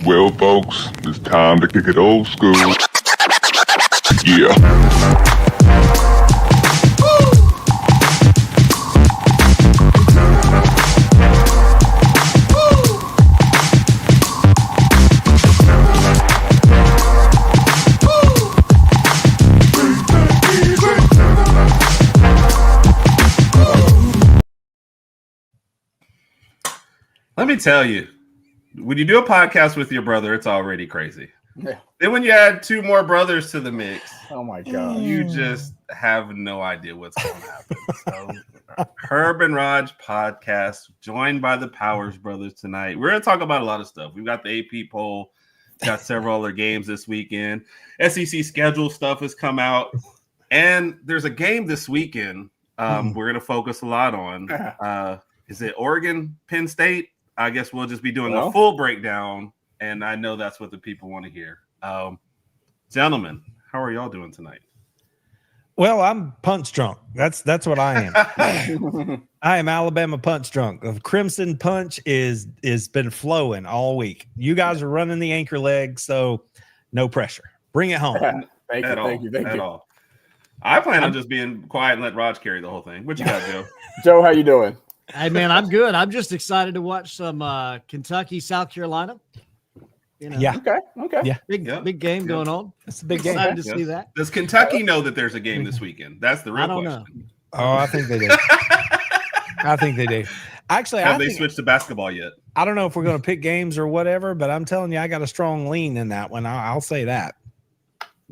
Well, folks, it's time to kick it old school. Yeah. Let me tell you, when you do a podcast with your brother, it's already crazy. Yeah. Then when you add two more brothers to the mix, oh my God, you just have no idea what's going to happen. So, HerbnRodg Podcast, joined by the Powers brothers tonight. We're going to talk about a lot of stuff. We've got the AP poll, got several other games this weekend. SEC schedule stuff has come out, and there's a game this weekend. We're going to focus a lot on. Is it Oregon, Penn State? I guess we'll just be doing a full breakdown, and I know that's what the people want to hear. Gentlemen, how are y'all doing tonight? Well, I'm punch drunk. That's what I am. I am Alabama punch drunk. The Crimson Punch is been flowing all week. You guys are running the anchor leg, so no pressure. Bring it home. Thank you. I plan on just being quiet and let Rodg carry the whole thing. What you got, Joe? Joe, how you doing? Hey, man, I'm good. I'm just excited to watch some Kentucky, South Carolina. You know, Yeah. Okay. Yeah. Big game going on. It's a big game. Excited to see that. Does Kentucky know that there's a game this weekend? That's the real I don't question. Oh, I think they do. I think they do. Actually, Have they switched to basketball yet? I don't know if we're going to pick games or whatever, but I'm telling you, I got a strong lean in that one. I'll say that.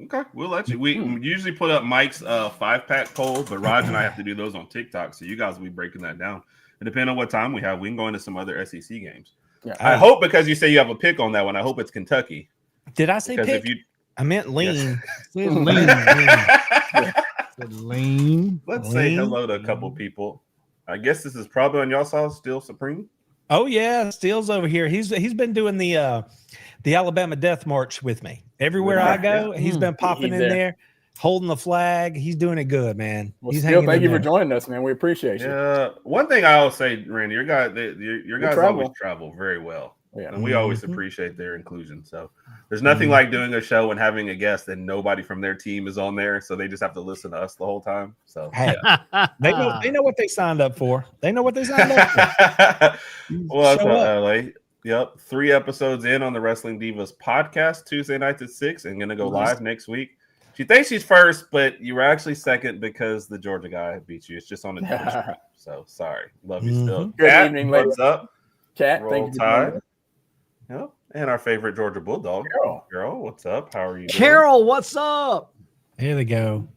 Okay, we'll let you. We usually put up Mike's 5-pack poll, but Rodg and I have to do those on TikTok, so you guys will be breaking that down. And depending on what time we have, we can go into some other SEC games. Yeah, I hope, because you say you have a pick on that one, I hope it's Kentucky. Did I say pick? I meant lean. Yes. Lean. Let's say hello to a couple people. I guess this is probably on y'all side, Steel Supreme. Oh yeah, Steele's over here. He's been doing the Alabama Death March with me. Everywhere I go, he's been popping in there, holding the flag. He's doing it good, man. Well, he's Steel, thank you for joining us, man. We appreciate you. Yeah. One thing I always say, Randy, your guys always travel very well. Yeah. And we always appreciate their inclusion. So there's nothing like doing a show and having a guest and nobody from their team is on there, so they just have to listen to us the whole time. So hey, they know what they signed up for. They know what they signed up for. Well, that's LA. Yep. 3 episodes in on the Wrestling Divas podcast, Tuesday nights at 6, and gonna go live next week. She thinks she's first, but you were actually second because the Georgia guy beat you. It's just on the Twitter stream. So sorry. Love you still. Good Kat, evening, ladies. what's up? Kat, Roll thank you. Tide. Yep. And our favorite Georgia Bulldog. Carol, what's up? How are you doing? Carol, what's up? Here they go.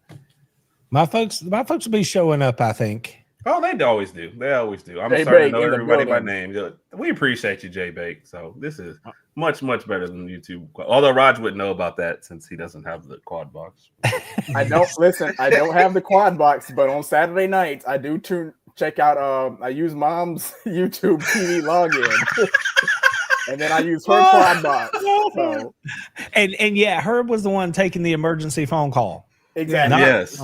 My folks will be showing up, I think. Oh, they always do. They always do. I'm Jay starting Bake to know in the everybody by building. name. We appreciate you, Jay Bake. So this is much, much better than YouTube. Although Rodg wouldn't know about that since he doesn't have the quad box. I don't have the quad box, but on Saturday nights I do check out. I use Mom's YouTube TV login, and then I use her quad box. So. And yeah, Herb was the one taking the emergency phone call. Exactly. Not yes.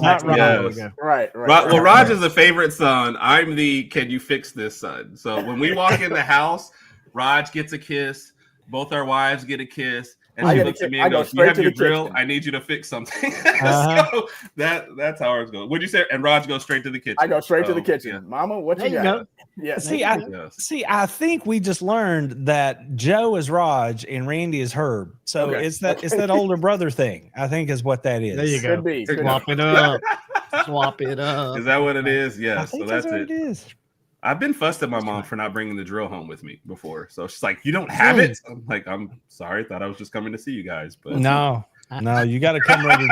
Right. Well, Rodg is a favorite son. I'm the can you fix this son. So when we walk in the house, Rodg gets a kiss. Both our wives get a kiss. And she looks at me and goes, "You have your drill. I need you to fix something." So that's how ours goes. What'd you say? And Rodg goes straight to the kitchen. I go straight to the kitchen. Yeah. Mama, what you got? Yes. See, I think we just learned that Joe is Rodg and Randy is Herb. So it's that older brother thing, I think, is what that is. There you go. Could be. Swap it up. Swap it up. Is that what it is? Yes. So that's what it. it is. I've been fussed at my mom for not bringing the drill home with me before. So she's like, "You don't have it?" I'm like, "I'm sorry. Thought I was just coming to see you guys." But no, you got to come ready.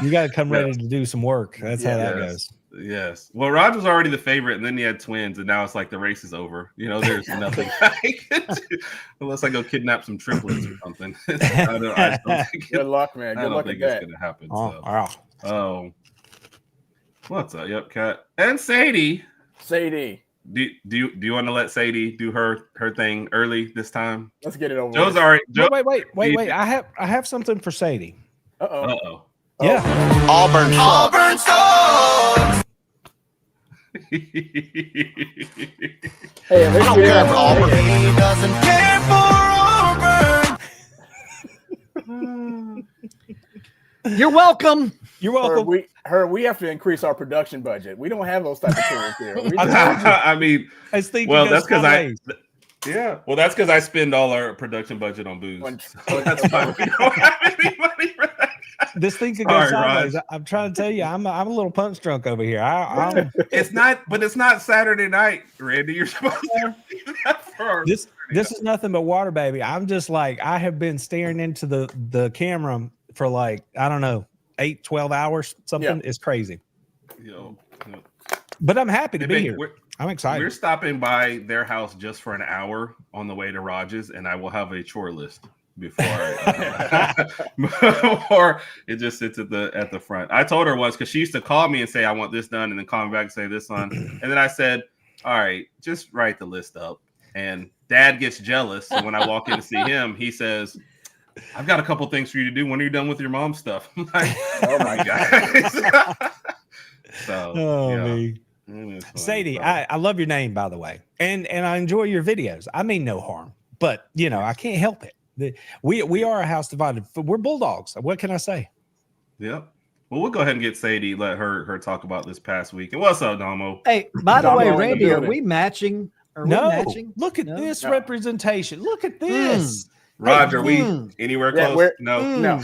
You got to come ready to do some work. That's how that goes. Yes. Well, Rodg was already the favorite, and then he had twins, and now it's like the race is over. You know, there's nothing I can do unless I go kidnap some triplets or something. I don't think Good luck, man. Good luck think at it's that. going to happen. Oh. What's up? Yep, Kat and Sadie. Do you want to let Sadie do her thing early this time? Let's get it over. Joe's already. Wait. I have something for Sadie. Uh-oh. Yeah. Auburn Dogs. Hey, I don't care for Auburn. He doesn't care for Auburn. You're welcome. You're welcome. We have to increase our production budget. We don't have those type of tools here. I mean, I was thinking, well, that's because that's because I spend all our production budget on booze. So that's why we don't have any money for that. This thing could go sideways. I'm trying to tell you, I'm a little punch drunk over here. It's not Saturday night, Randy. You're supposed to do that for this is nothing but water, baby. I'm just like, I have been staring into the camera for like, I don't know, 8-12 hours, something. It's crazy. But I'm happy to be here. I'm excited. We're stopping by their house just for an hour on the way to Rodg's, and I will have a chore list before or it just sits at the front. I told her once, because she used to call me and say I want this done, and then call me back and say this one, and then I said, all right, just write the list up. And Dad gets jealous, so when I walk in to see him, he says, I've got a couple things for you to do. When are you done with your mom's stuff? I'm like, oh my God. Me. Sadie, I love your name, by the way, and I enjoy your videos. I mean no harm, but I can't help it. We are a house divided. We're Bulldogs. What can I say? Yep. Well, we'll go ahead and get Sadie. Let her talk about this past week. And what's up, Damo? Hey, by the way, Randy, are we matching? Look at this representation. Look at this. Rodg, are we anywhere close? No.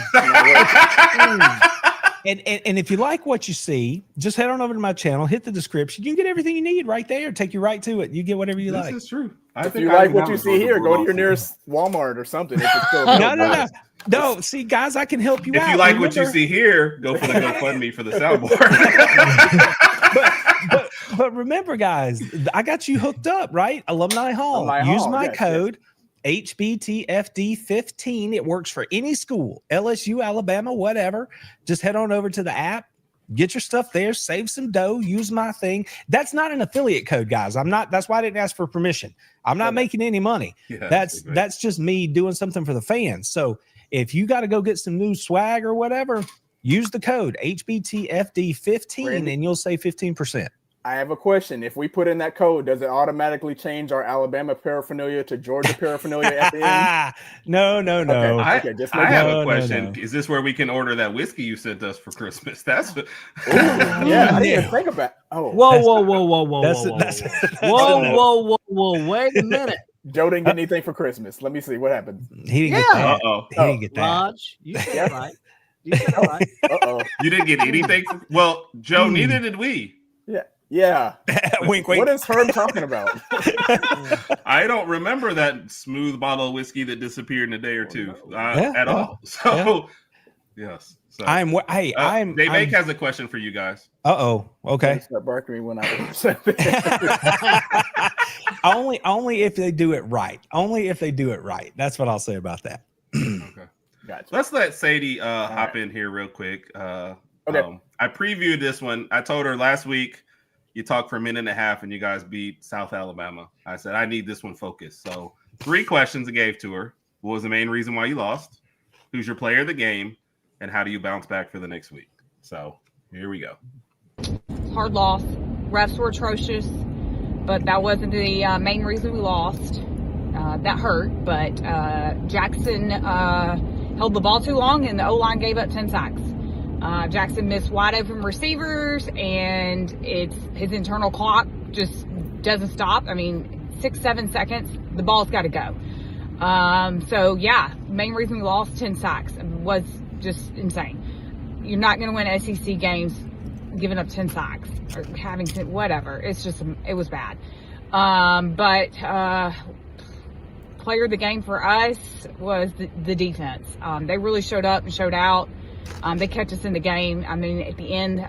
And if you like what you see, just head on over to my channel, hit the description. You can get everything you need right there. Take you right to it. You get whatever you like. This is true. If you like what you see here, go to your nearest Walmart or something. No. See, guys, I can help you out. If you like what you see here, go for the GoFundMe for the soundboard. but remember, guys, I got you hooked up, right? Alumni Hall. Use my code. HBTFD15. It works for any school, LSU, Alabama, whatever. Just head on over to the app, get your stuff there, save some dough, use my thing. That's not an affiliate code, guys. That's why I didn't ask for permission. I'm not making any money. That's just me doing something for the fans. So if you got to go get some new swag or whatever, use the code HBTFD15 and you'll save 15%. I have a question. If we put in that code, does it automatically change our Alabama paraphernalia to Georgia paraphernalia at the end? No. Okay, I have a question. No. Is this where we can order that whiskey you sent us for Christmas? That's what. I didn't think about. Oh, whoa! Whoa! Wait a minute. Joe didn't get anything for Christmas. Let me see what happened. He didn't get that. He didn't get that. Rodg, you said right. You said right. You didn't get anything. Well, Joe, neither did we. Yeah. Wink, wink. What is Herb talking about? I don't remember that smooth bottle of whiskey that disappeared in a day or two at all. So, yes. So, Dave has a question for you guys. Okay. Start barking me when I only if they do it right. Only if they do it right. That's what I'll say about that. Okay. Gotcha. Let's let Sadie hop in here real quick. Okay. I previewed this one. I told her last week. You talked for a minute and a half and you guys beat South Alabama. I said, I need this one focused. So 3 questions I gave to her. What was the main reason why you lost? Who's your player of the game? And how do you bounce back for the next week? So here we go. Hard loss. Refs were atrocious, but that wasn't the main reason we lost. That hurt, but Jackson held the ball too long and the O-line gave up 10 sacks. Jackson missed wide open receivers, and his internal clock just doesn't stop. I mean, 6-7 seconds, the ball's got to go. Main reason we lost, 10 sacks was just insane. You're not going to win SEC games giving up 10 sacks or having 10, whatever. It was bad. Player of the game for us was the defense. They really showed up and showed out. They kept us in the game. I mean, at the end,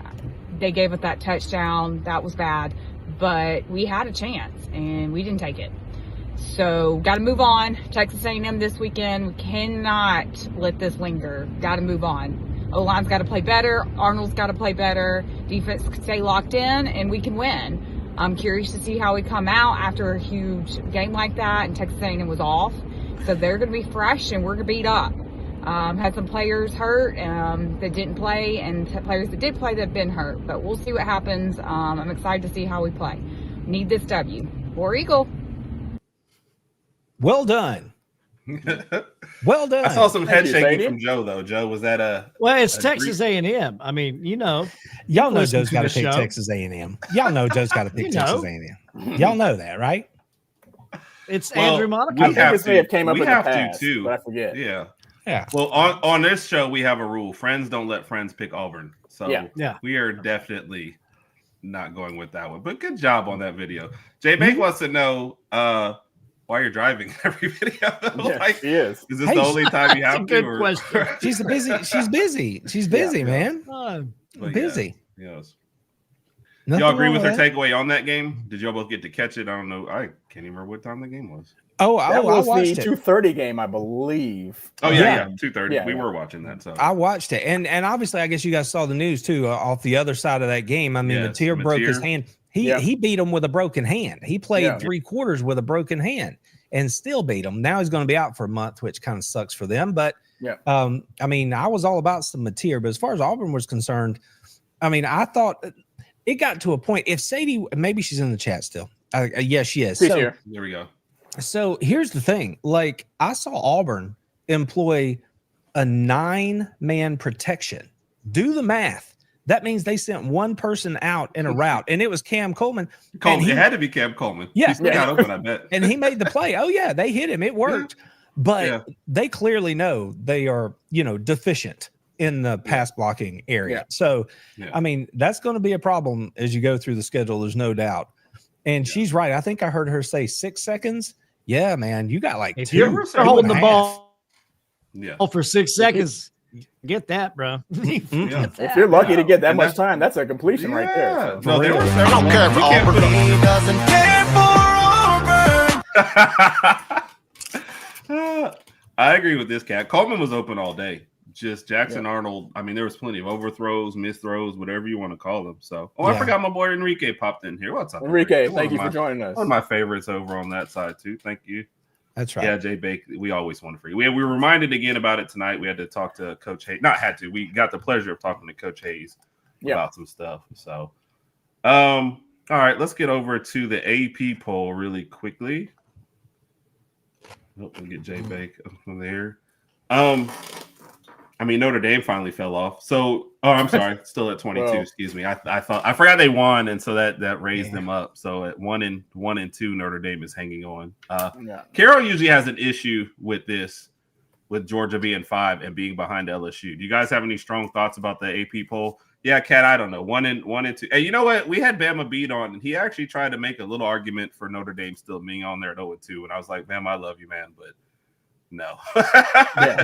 they gave us that touchdown. That was bad. But we had a chance, and we didn't take it. So, got to move on. Texas A&M this weekend. We cannot let this linger. Got to move on. O-line's got to play better. Arnold's got to play better. Defense can stay locked in, and we can win. I'm curious to see how we come out after a huge game like that, and Texas A&M was off. So, they're going to be fresh, and we're going to beat up. Had some players hurt that didn't play, and players that did play that have been hurt. But we'll see what happens. I'm excited to see how we play. Need this W. War Eagle. Well done. Well done. I saw some head you, shaking Sadie. from Joe though. Joe, was that a? Well, it's a Texas A&M. I mean, Y'all know listen Joe's to got to the pick show. Texas A&M. Y'all know Joe's got to pick You Texas know. A&M. Y'all know that, right? it's Well, Andrew Monaco. I think this may have came up We in the have to, past, too. but I forget. Yeah. Yeah. Well, on this show we have a rule: friends don't let friends pick Auburn. So Yeah. we are definitely not going with that one. But good job on that video. Jay Bank wants to know why you're driving every video. Yeah, she is. Is this Hey, the only time you That's a have to? good or- question. She's busy, man. But Busy. Yes. Nothing Y'all agree wrong with her that. takeaway on that game? Did y'all both get to catch it? I don't know. I can't even remember what time the game was. Oh, That I was watched the it. 2:30 game, I believe. Oh Yeah. 2:30. Yeah, We yeah. were watching that. So I watched it, and obviously, I guess you guys saw the news too. Off the other side of that game, I mean, Yes, Mateer broke his Mateer. hand. Yeah. He beat him with a broken hand. He played Yeah. 3/4 with a broken hand and still beat him. Now he's going to be out for a month, which kind of sucks for them. But Yeah. I mean, I was all about some Mateer, but as far as Auburn was concerned, I mean, I thought it got to a point. If Sadie, maybe she's in the chat still. Yes, she is. She's So, here. there we go. so here's the thing. Like, I saw Auburn employ a 9-man protection. Do the math. That means they sent one person out in a route, and it was Cam Coleman. Coleman. he- It had to be Cam Coleman. Yeah. He still got open, I bet. And he made the play. Oh, yeah, they hit him. It worked. But Yeah. they clearly know they are, deficient in the pass blocking area. Yeah. So, Yeah. I mean, that's going to be a problem as you go through the schedule. There's no doubt. And she's right. I think I heard her say 6 seconds. Yeah, man, you got like If two. you're were two holding and a the half. ball Yeah. for 6 seconds, get that, bro. Yeah. If you're lucky to get that And much that's- time, that's a completion right there. Yeah. So. No, there were I several. don't care for You can't Auburn. put He doesn't care for Auburn. I agree with this cat. Coleman was open all day. Just Jackson Arnold. I mean, there was plenty of overthrows, missed throws, whatever you want to call them. So, I Yeah. forgot my boy Enrique popped in here. What's up, Enrique, One thank of you my- for joining us. One of my favorites over on that side too. Thank you. That's right. Yeah, Jay Bake. We always want to free. We were reminded again about it tonight. We had to talk to Coach Hayes. Not had to. We got the pleasure of talking to Coach Hayes about some stuff. So, all right, let's get over to the AP poll really quickly. We'll get Jay Bake from there. I mean, Notre Dame finally fell off. So, I'm sorry, still at 22. Well. Excuse me. I forgot they won, and so that raised them up. So at 1 and 2, Notre Dame is hanging on. Yeah. Carol usually has an issue with this, with Georgia being 5 and being behind LSU. Do you guys have any strong thoughts about the AP poll? Yeah, Kat, I don't know. 1 and 2. Hey, you know what? We had Bama beat on, and he actually tried to make a little argument for Notre Dame still being on there at 0 and 2. And I was like, Bama, I love you, man, but no.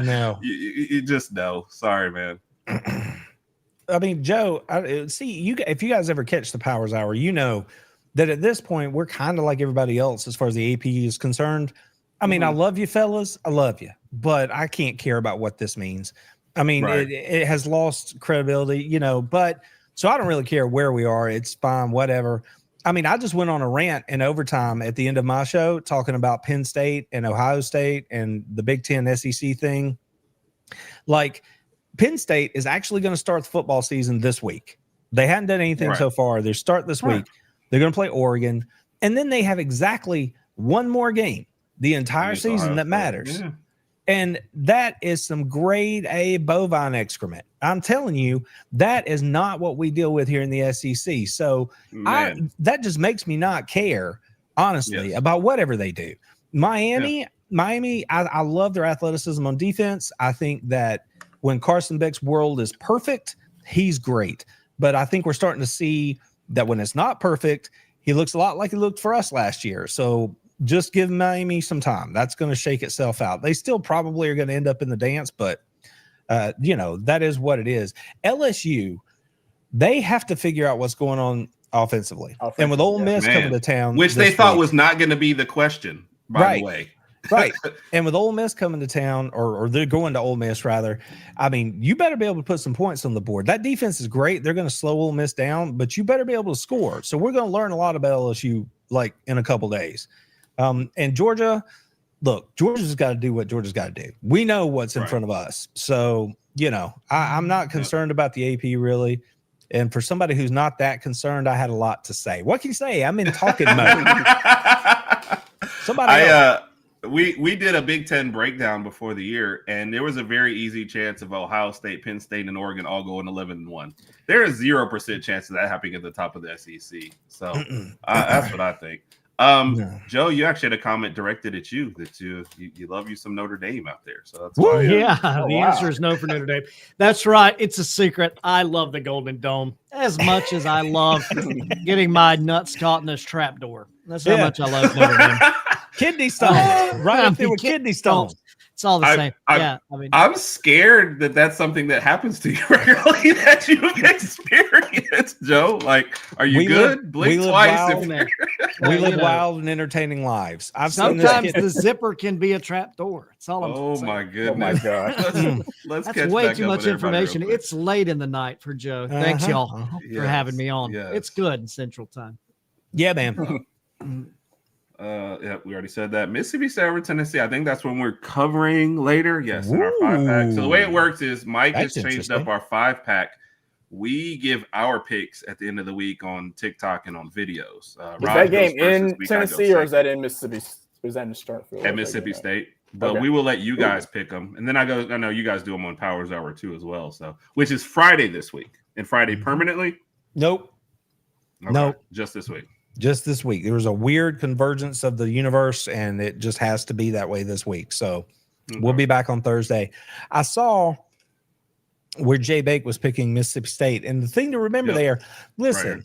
No. You just no. Sorry, man. I mean, Joe, see, if you guys ever catch the Powers Hour, you know that at this point we're kind of like everybody else as far as the AP is concerned. I mean, I love you, fellas. I love you, but I can't care about what this means. I mean, Right. it has lost credibility, but so I don't really care where we are. It's fine, whatever. I mean, I just went on a rant in overtime at the end of my show talking about Penn State and Ohio State and the Big Ten SEC thing. Like, Penn State is actually going to start the football season this week. They hadn't done anything so far. They start this week. They're going to play Oregon. And then they have exactly one more game the entire Against season Ohio that State. matters. Yeah. And that is some grade A bovine excrement. I'm telling you, that is not what we deal with here in the SEC. So Man. that just makes me not care, honestly, Yes. about whatever they do. Miami, I love their athleticism on defense. I think that when Carson Beck's world is perfect, he's great. But I think we're starting to see that when it's not perfect, he looks a lot like he looked for us last year. So just give Miami some time. That's going to shake itself out. They still probably are going to end up in the dance, but that is what it is. LSU, they have to figure out what's going on offensively. And with Ole Miss coming to town, which they this thought week- was not going to be the question, by the way. Right. And with Ole Miss coming to town, or they're going to Ole Miss rather, I mean, you better be able to put some points on the board. That defense is great. They're going to slow Ole Miss down, but you better be able to score. So we're going to learn a lot about LSU like in a couple days. And Georgia, look, Georgia's got to do what Georgia's got to do. We know what's in front of us. So, I'm not concerned about the AP really. And for somebody who's not that concerned, I had a lot to say. What can you say? I'm in talking mode. Somebody else. we did a Big Ten breakdown before the year, and there was a very easy chance of Ohio State, Penn State, and Oregon all going 11-1. There is 0% chance of that happening at the top of the SEC. So that's what I think. Joe, you actually had a comment directed at you that you love you some Notre Dame out there. So that's why. The answer is no for Notre Dame. That's right. It's a secret. I love the Golden Dome as much as I love getting my nuts caught in this trap door. That's how much I love Notre Dame. Kidney stones, right up there with kidney stones. It's all the same. I'm scared that that's something that happens to you regularly that you've experienced, Joe. Like, are you good? Blink twice. We live wild and entertaining lives. Sometimes the zipper can be a trap door. It's all I'm saying. My goodness. Oh my God. Let's That's way too much information. It's late in the night for Joe. Thanks, y'all, for having me on. Yes. It's good in Central Time. Yeah, man. We already said that. Mississippi State over Tennessee. I think that's when we're covering later. Yes, in our 5-pack. So the way it works is Mike has changed up our 5-pack. We give our picks at the end of the week on TikTok and on videos. Is that game in Tennessee or is that in Mississippi? Is that in Starkville? At Mississippi State. But we will let you guys pick them. And then I know you guys do them on Powers Hour too as well. So which is Friday this week. And Friday permanently? Nope. Okay. Nope. Just this week. Just this week. There was a weird convergence of the universe, and it just has to be that way this week. So we'll be back on Thursday. I saw where Jay Bake was picking Mississippi State. And the thing to remember there, listen,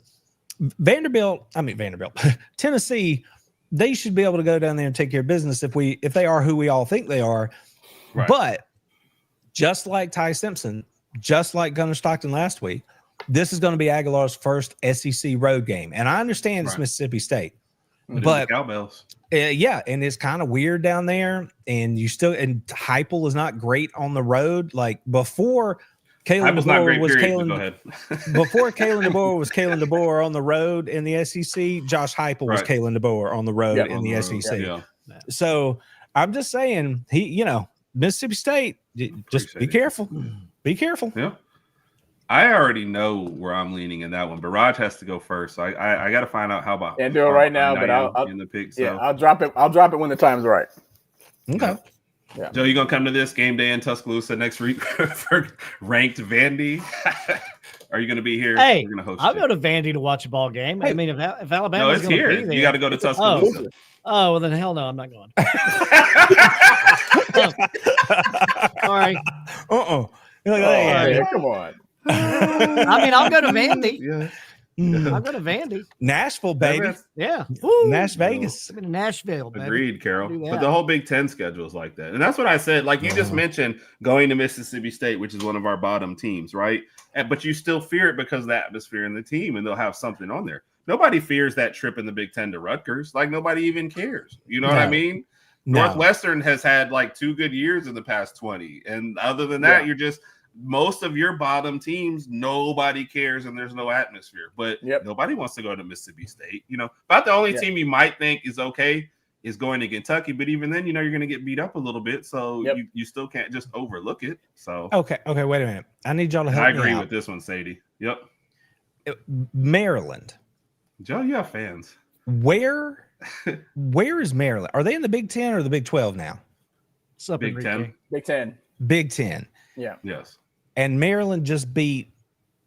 Vanderbilt, Tennessee, they should be able to go down there and take care of business if they are who we all think they are. Right. But just like Ty Simpson, just like Gunnar Stockton last week, this is going to be Aguilar's first SEC road game. And I understand it's Mississippi State. But cowbells. And it's kind of weird down there. And Heupel is not great on the road. Like before Kalen DeBoer was Kalen DeBoer on the road in the SEC, Josh Heupel was Kalen DeBoer on the road in the SEC. Yeah. So I'm just saying, Mississippi State, just be careful. Be careful. Yeah. I already know where I'm leaning in that one, but Rodg has to go first. So I got to find out how about. Can't do it right now, but I'll in the pick. So. I'll drop it. I'll drop it when the time's right. Okay. Yeah. Joe, you gonna come to this game day in Tuscaloosa next week for ranked Vandy? Are you gonna be here? Hey, we're gonna host I'll go to Vandy to watch a ball game. Hey, I mean, if Alabama's it's here. Be there, you got to go to Tuscaloosa. Oh well, then hell no, I'm not going. Sorry. Come on. I mean, I'll go to Vandy. I'll go to Vandy. Nashville, baby. Yeah. Nash Vegas. I'm in Nashville, baby. Agreed, Carol. But the whole Big Ten schedule is like that. And that's what I said. Like you just mentioned going to Mississippi State, which is one of our bottom teams, right? But you still fear it because of the atmosphere and the team, and they'll have something on there. Nobody fears that trip in the Big Ten to Rutgers. Like nobody even cares. You know what I mean? Northwestern has had like 2 good years in the past 20. And other than that, you're just most of your bottom teams, nobody cares and there's no atmosphere. But nobody wants to go to Mississippi State. About the only team you might think is okay is going to Kentucky. But even then, you're going to get beat up a little bit. So you still can't just overlook it. So Okay, wait a minute. I need y'all to help me out. I agree with this one, Sadie. Yep. Maryland. Joe, you have fans. Where is Maryland? Are they in the Big 10 or the Big 12 now? Big 10. Big 10. Big 10. Yeah. Yes. And Maryland just beat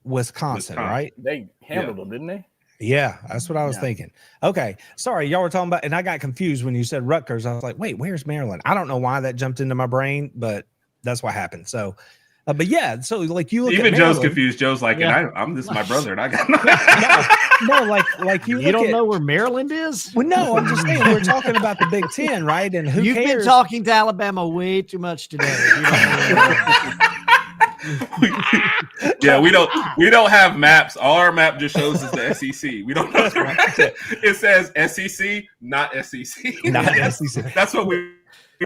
Wisconsin, right? They handled them, didn't they? Yeah, that's what I was thinking. Okay. Sorry, y'all were talking about, and I got confused when you said Rutgers. I was like, wait, where's Maryland? I don't know why that jumped into my brain, but that's what happened. So, but yeah, so like you look even at Joe's confused. Joe's like, and this is my brother, and I got no, like you don't know where Maryland is? Well, no, I'm just saying we're talking about the Big Ten, right? And who You've cares? been talking to Alabama way too much today. We don't have maps. All our map just shows us the SEC. We don't know. It says SEC, not SEC. Not SEC. That's what we.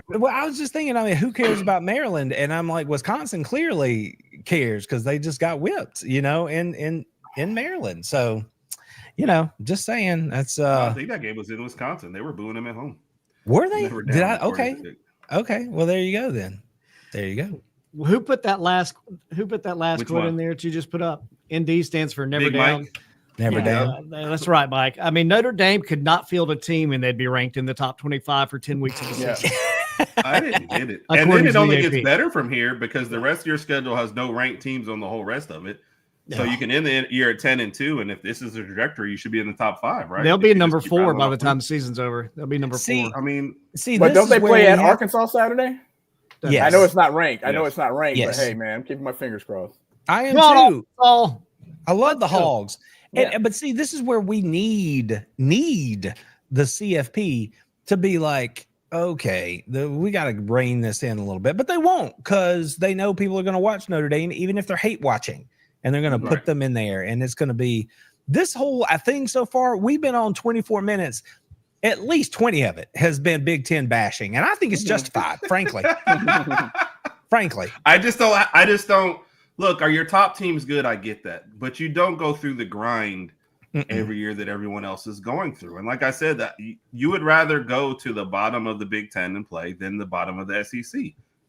Well, I was just thinking, who cares about Maryland? And I'm like, Wisconsin clearly cares because they just got whipped, in Maryland. So, just saying that's. I think that game was in Wisconsin. They were booing them at home. Were they? Did I? Okay. Okay. Well, there you go then. There you go. Who put that last quote in there that you just put up? ND stands for never Big down. Mike. Never down. That's right, Mike. I mean, Notre Dame could not field a team and they'd be ranked in the top 25 for 10 weeks of the season. I didn't get it. And then it only gets better from here because the rest of your schedule has no ranked teams on the whole rest of it. So you can end the year at 10-2, and if this is the trajectory, you should be in the top 5, right? They'll be number 4 by the time the season's over. They'll be number 4. I mean, but don't they play at Arkansas Saturday? Yes. I know it's not ranked. But hey, man, I'm keeping my fingers crossed. I am too. Oh, I love the Hogs. But see, this is where we need the CFP to be like, okay, we got to rein this in a little bit, but they won't because they know people are going to watch Notre Dame, even if they're hate watching, and they're going to put them in there. And it's going to be this whole, I think so far, we've been on 24 minutes. At least 20 of it has been Big Ten bashing. And I think it's justified, frankly. I just don't look, are your top teams good? I get that. But you don't go through the grind every year that everyone else is going through. And like I said, that you would rather go to the bottom of the Big Ten and play than the bottom of the SEC.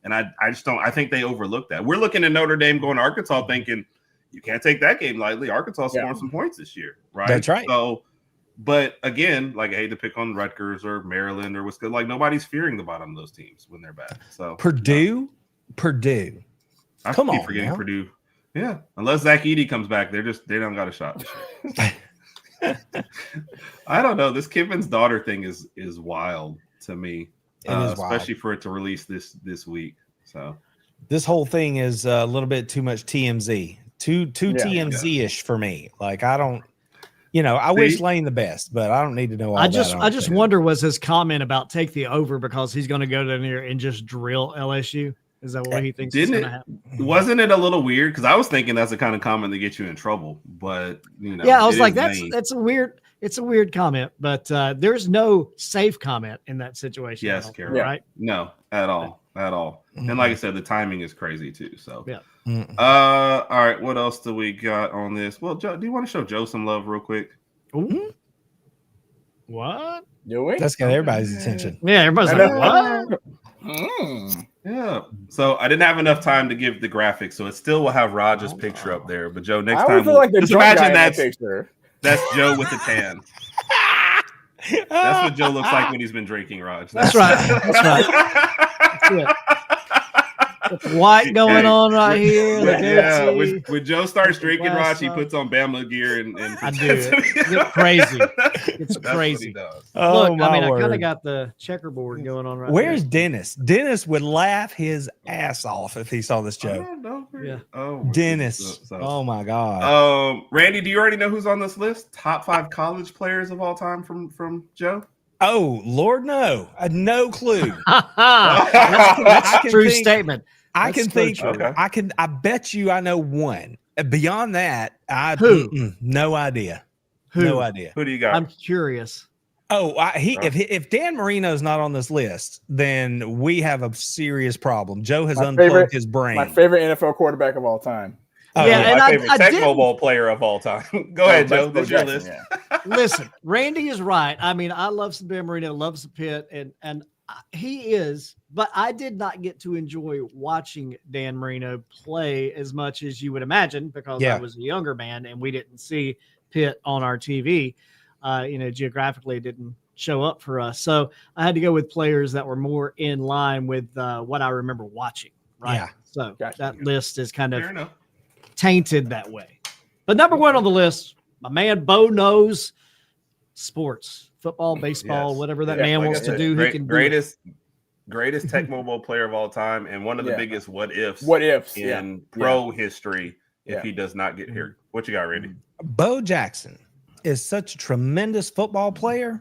And I just don't. I think they overlook that. We're looking at Notre Dame going to Arkansas thinking you can't take that game lightly. Arkansas scoring some points this year, right? That's right. So, but again, like I hate to pick on Rutgers or Maryland or Wisconsin. Like nobody's fearing the bottom of those teams when they're bad. So Purdue. I keep forgetting Purdue. Yeah, unless Zach Edey comes back, they don't got a shot. I don't know. This Kiffin's daughter thing is wild to me, especially for it to release this week. So this whole thing is a little bit too much TMZ, too TMZ-ish for me. Like I don't, I wish Lane the best, but I don't need to know all I just wonder, was his comment about take the over because he's going to go down there and just drill LSU? Is that what he thinks is going to happen? Wasn't it a little weird? Because I was thinking that's the kind of comment that gets you in trouble. But I was like, that's a weird. It's a weird comment, but there's no safe comment in that situation. Yes, Carol. Right? No, at all. Mm-hmm. And like I said, the timing is crazy too. So all right. What else do we got on this? Well, Joe, do you want to show Joe some love real quick? Ooh. What? Do we? That's got everybody's attention. Yeah, everybody's like, what? Yeah. So I didn't have enough time to give the graphics, so it still will have Rodg's picture up there. But Joe, next time, just imagine that's Joe with the tan. That's what Joe looks like when he's been drinking, Rodg. That's right. That's it. It's white going on right here. When Joe starts drinking, Rodg, he puts on Bama gear and I do. It's crazy. It's crazy. Oh, look, I kind of got the checkerboard going on right now. Where's Dennis? Dennis would laugh his ass off if he saw this joke. Yeah. Oh, Dennis. Oh my God. Randy, do you already know who's on this list? Top 5 college players of all time from Joe? Oh, Lord, no. No clue. That's a true statement. I bet you I know one. Beyond that, no idea. No idea. Who do you got? I'm curious. Oh, if Dan Marino's not on this list, then we have a serious problem. Joe has unplugged his brain. My favorite NFL quarterback of all time. And my favorite Tecmo Bowl player of all time. Go ahead, Joe. That's your list. Listen, Randy is right. I mean, I love some Dan Marino, loves the Pitt, and he is, but I did not get to enjoy watching Dan Marino play as much as you would imagine because I was a younger man and we didn't see Pitt on our TV. Geographically it didn't show up for us. So I had to go with players that were more in line with what I remember watching. Right. Yeah. So that list is kind of tainted that way. But number one on the list, my man Bo knows sports. Football, baseball, whatever that man wants to do, he can greatest Tecmo Bowl player of all time, and one of the biggest what ifs in pro history if he does not get here. What you got, Randy? Bo Jackson is such a tremendous football player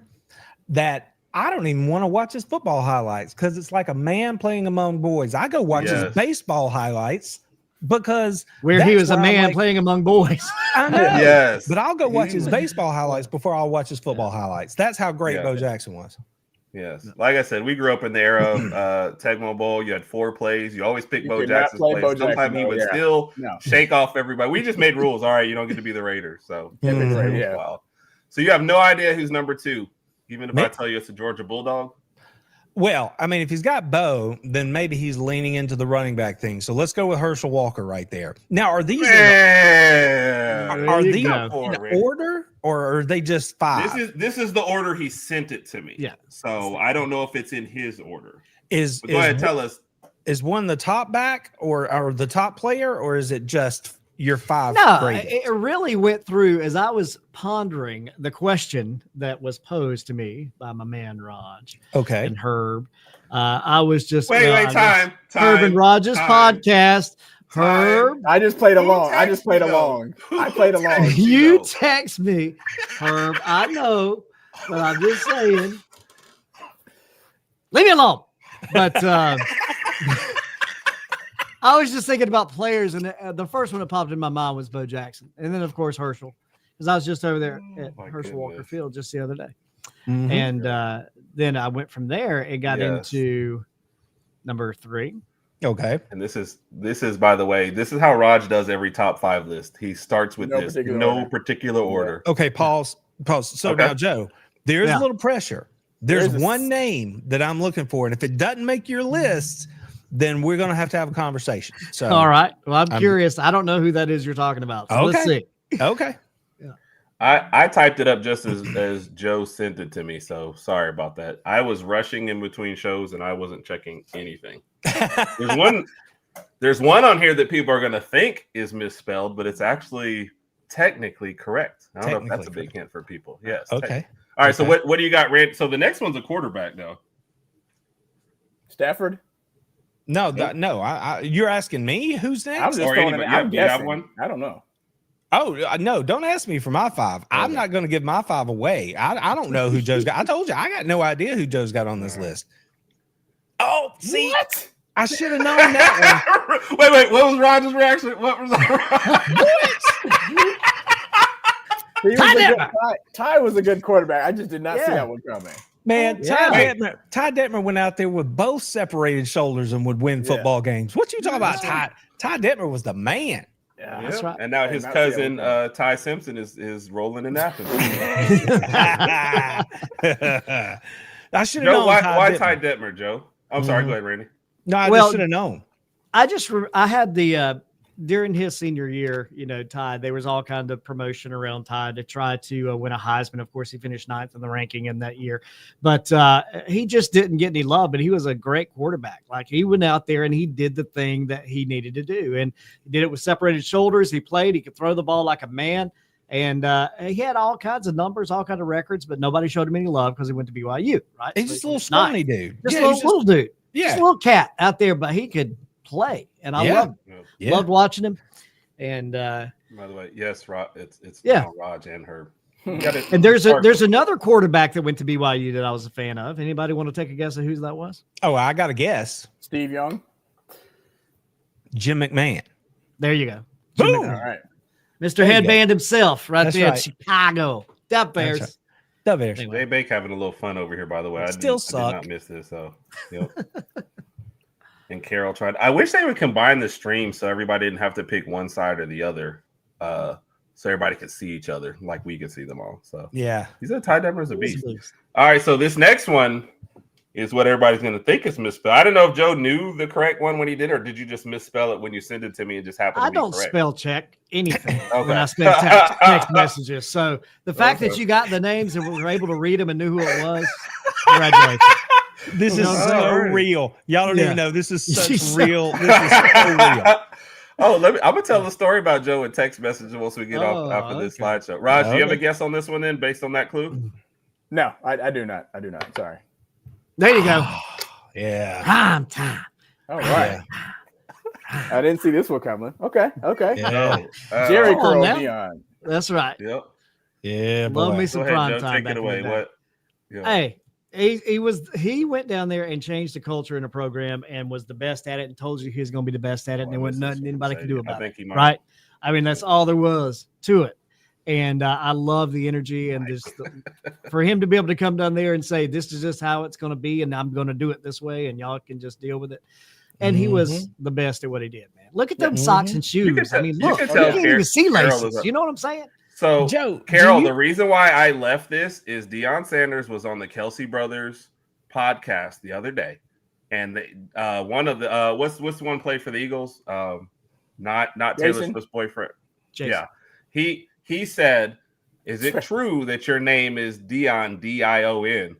that I don't even want to watch his football highlights because it's like a man playing among boys. I go watch his baseball highlights because he was a man playing among boys. I know. Yes. But I'll go watch his baseball highlights before I'll watch his football highlights. That's how great Bo Jackson was. Yes. Like I said, we grew up in the era of Tecmo Bowl. You had 4 plays. You always pick Bo Jackson's plays. Sometimes he would still shake off everybody. We just made rules. All right, you don't get to be the Raiders. So So you have no idea who's number 2, even if I tell you it's a Georgia Bulldog? Well, I mean, if he's got Bo, then maybe he's leaning into the running back thing. So let's go with Herschel Walker right there. Now, are these Are these in order, or are they just five? This is the order he sent it to me. Yeah. So I don't know if it's in his order. Go ahead, tell us. Is one the top back or the top player, or is it just your five? No, it really went through as I was pondering the question that was posed to me by my man Rodg. Okay. And Herb. I was just time. HerbnRodg's podcast. Herb, I just played along. I played along. you text me, Herb. I know, but I'm just saying. Leave me alone. But I was just thinking about players, and the first one that popped in my mind was Bo Jackson, and then of course Herschel, because I was just over there at Herschel Walker Field just the other day, and then I went from there and got into number 3. Okay, and this is by the way, this is how Rodg does every top 5 list. He starts with no particular order. Okay, pause. So now, Joe, there's a little pressure. There's one name that I'm looking for, and if it doesn't make your list, then we're going to have a conversation. So, all right. Well, I'm curious. I don't know who that is you're talking about. So let's see. Okay. Yeah. I typed it up just as Joe sent it to me. So sorry about that. I was rushing in between shows and I wasn't checking anything. There's one on here that people are going to think is misspelled, but it's actually technically correct. I don't know if that's a big hint for people. Yes. Okay. All right. So what do you got, Rand? So the next one's a quarterback now. Stafford. No, you're asking me who's next? I'm just throwing it. I'm guessing. One? I don't know. Oh, no, don't ask me for my 5. I'm not going to give my 5 away. I don't know who Joe's got. I told you, I got no idea who Joe's got on this list. Oh, see? What? I should have known that one. Wait, what was Rodg's reaction? What was Ty was a good quarterback. I just did not see that one coming. Man, Ty Detmer went out there with both separated shoulders and would win football games. What you talking about? Ty Detmer was the man. Yeah, that's right. And now his cousin Ty Simpson is rolling in Athens. I should have known. Why Ty Detmer, Joe? I'm sorry. Go ahead, Randy. No, I just should have known. I had the during his senior year, Ty, there was all kind of promotion around Ty to try to win a Heisman. Of course, he finished 9th in the ranking in that year, but he just didn't get any love. But he was a great quarterback. Like, he went out there and he did the thing that he needed to do, and he did it with separated shoulders. He played. He could throw the ball like a man, and he had all kinds of numbers, all kinds of records, but nobody showed him any love because he went to BYU. Right? He's just a little scrawny dude. Just a little dude. Yeah, just a little cat out there, but he could play, and I loved watching him. And by the way, yes, it's now Rodg and Herb. And there's another quarterback that went to BYU that I was a fan of. Anybody want to take a guess at who that was? Oh, I got a guess. Steve Young, Jim McMahon. There you go. Boom. All right, Mr. Headband himself, right there in Chicago. That Bears. Right. The Bears. Anyway. They bake having a little fun over here, by the way. I did not miss this. So, and Carol tried. I wish they would combine the stream so everybody didn't have to pick one side or the other, so everybody could see each other like we could see them all. So yeah, he said Ty Detmer's a beast. All right, so this next one is what everybody's going to think is misspelled. I don't know if Joe knew the correct one when he did, or did you just misspell it when you sent it to me? It just happened. I don't spell check anything when I spell text messages. So the fact that you got the names and were able to read them and knew who it was, congratulations. This is so real. Y'all don't even know. This is such real. This is so real. I'm gonna tell the story about Joe and text messages once we get off after this slideshow. Raj, do you have a guess on this one then, based on that clue? No, I do not. Sorry. There you go. Yeah. Prime time. All right. Yeah. I didn't see this one coming. Okay. Yeah. Jerry Curl Dion. That's right. Yep. Yeah. Love me some prime time. Take it away. What? Yeah. Hey. He went down there and changed the culture in a program and was the best at it and told you he was going to be the best at it, and there wasn't nothing anybody could do about it. Right? I mean, that's all there was to it. And I love the energy and just for him to be able to come down there and say, this is just how it's going to be, and I'm going to do it this way, and y'all can just deal with it. And he was the best at what he did, man. Look at them socks and shoes. I mean, look, you can't even see laces. You know what I'm saying? So, Joe, Carol, the reason why I left this is Deion Sanders was on the Kelsey brothers podcast the other day, and they, one of the what's the one played for the Eagles? Not Taylor Jason? Swift's boyfriend. Jason. Yeah, he said, "Is it true that your name is Dion, Dion?"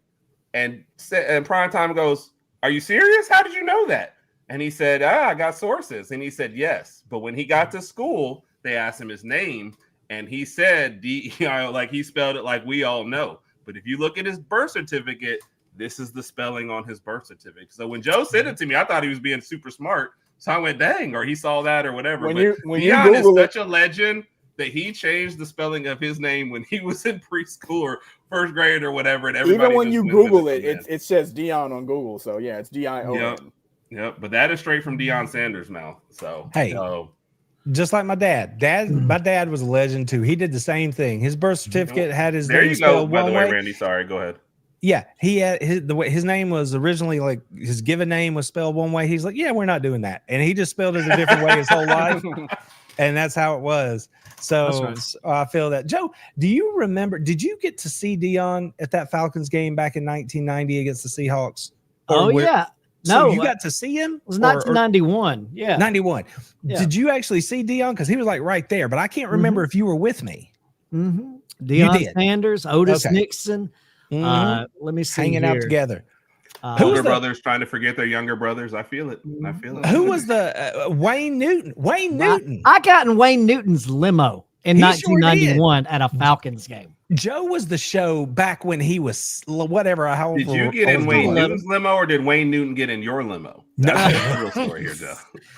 And Primetime goes, "Are you serious? How did you know that?" And he said, "I got sources." And he said, "Yes." But when he got to school, they asked him his name, and he said D-E-I-O, like he spelled it like we all know. But if you look at his birth certificate, this is the spelling on his birth certificate. So when Joe sent it to me, I thought he was being super smart. So I went, dang, or he saw that or whatever. When but you Dion is Google such a legend that he changed the spelling of his name when he was in preschool or first grade or whatever. And everybody even when just you went with Google it, it says Dion on Google. So yeah, it's Dion. Yep, but that is straight from Deion Sanders' mouth. So Hey. Just like my dad. My dad was a legend too. He did the same thing. His birth certificate had his there name you go. spelled By the one way, way. Randy, sorry, go ahead. Yeah, he had his name was originally like his given name was spelled one way. He's like, yeah, we're not doing that, and he just spelled it a different way his whole life, and that's how it was. So, Right. so I feel that. Joe, do you remember? Did you get to see Dion at that Falcons game back in 1990 against the Seahawks? Oh, yeah. So No, you got to see him? It was 1991. Yeah. 91. Yeah. Did you actually see Dion? Because he was like right there, but I can't remember if you were with me. Mm-hmm. Deion did. Sanders, Otis Okay. Nixon. Mhm. Let me see. Hanging out here. together. Who Older was the- brothers trying to forget their younger brothers. I feel it. I feel it. Who was the Wayne Newton? Wayne Newton. I got in Wayne Newton's limo in He sure 1991 at a Falcons game. Joe was the show back when he was whatever. Did you get in Wayne Newton's limo or did Wayne Newton get in your limo? That's the real story here, Joe.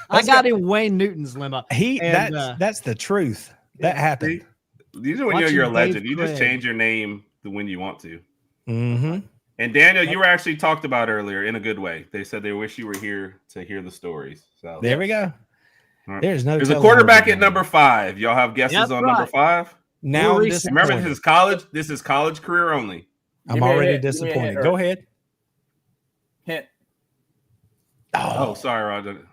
I got in Wayne Newton's limo. That's the truth. That happened. See, these are when Watching you're a Dave legend. You just Craig. change your name to when you want to. Mm-hmm. And Daniel, you were actually talked about earlier in a good way. They said they wish you were here to hear the stories. So There we go. All right. There's no. There's a telling quarterback where at we're number 5. Y'all have guesses That's on right. number 5? Now We're this. Remember, this is college. This is college career only. I'm Give me a already hint. Give me a disappointed. hint, Go ahead. Hint. Oh, sorry, Roger.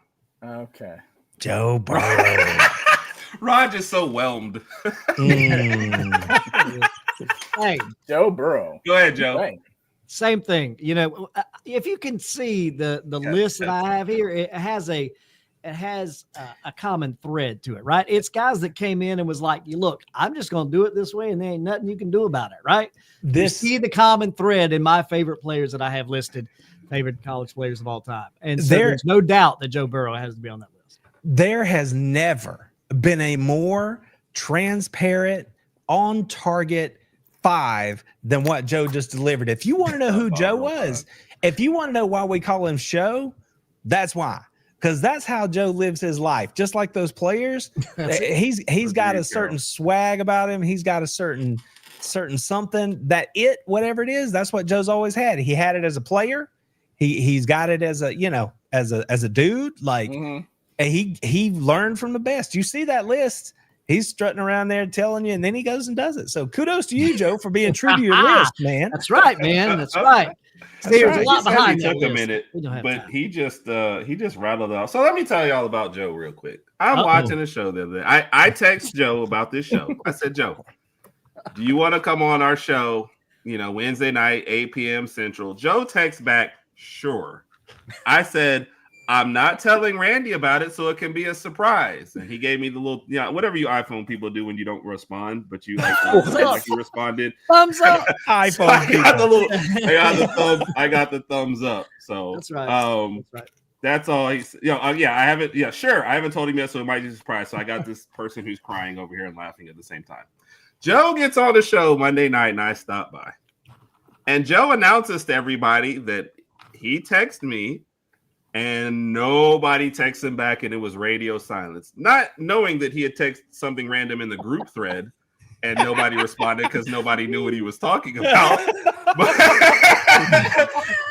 Okay. Joe Burrow. Rod is so whelmed. Hey, Joe Burrow. Go ahead, Joe. Dang. same thing. You know, if you can see the list that I have here, it has a common thread to it, right? It's guys that came in and was like, "You look, I'm just going to do it this way, and there ain't nothing you can do about it," right? You see the common thread in my favorite players that I have listed, favorite college players of all time, and so there's no doubt that Joe Burrow has to be on that list. There has never been a more transparent, on target 5 than what Joe just delivered. If you want to know who Joe was, if you want to know why we call him Show, that's why. Because that's how Joe lives his life. Just like those players, he's got a certain swag about him. He's got a certain something that whatever it is, that's what Joe's always had. He had it as a player. He's got it as a, as a dude. Like and he learned from the best. You see that list. He's strutting around there telling you, and then he goes and does it. So kudos to you, Joe, for being true to your list, man. That's right, man. That's right. See, there's a lot behind He that took a list. minute, We don't have but time. he just rattled off. So let me tell y'all about Joe real quick. I'm watching a show the other day. I text Joe about this show. I said, Joe, do you want to come on our show? Wednesday night, 8 p.m. Central. Joe texts back, sure. I said, I'm not telling Randy about it, so it can be a surprise. And he gave me the little, whatever you iPhone people do when you don't respond, but you like you responded. Thumbs up. iPhone. So I got the thumbs up. So That's right. that's all. He's, I haven't. Yeah, sure. I haven't told him yet, so it might be a surprise. So I got this person who's crying over here and laughing at the same time. Joe gets on the show Monday night, and I stop by, and Joe announces to everybody that he texted me. And nobody texted him back, and it was radio silence. Not knowing that he had texted something random in the group thread, and nobody responded because nobody knew what he was talking about.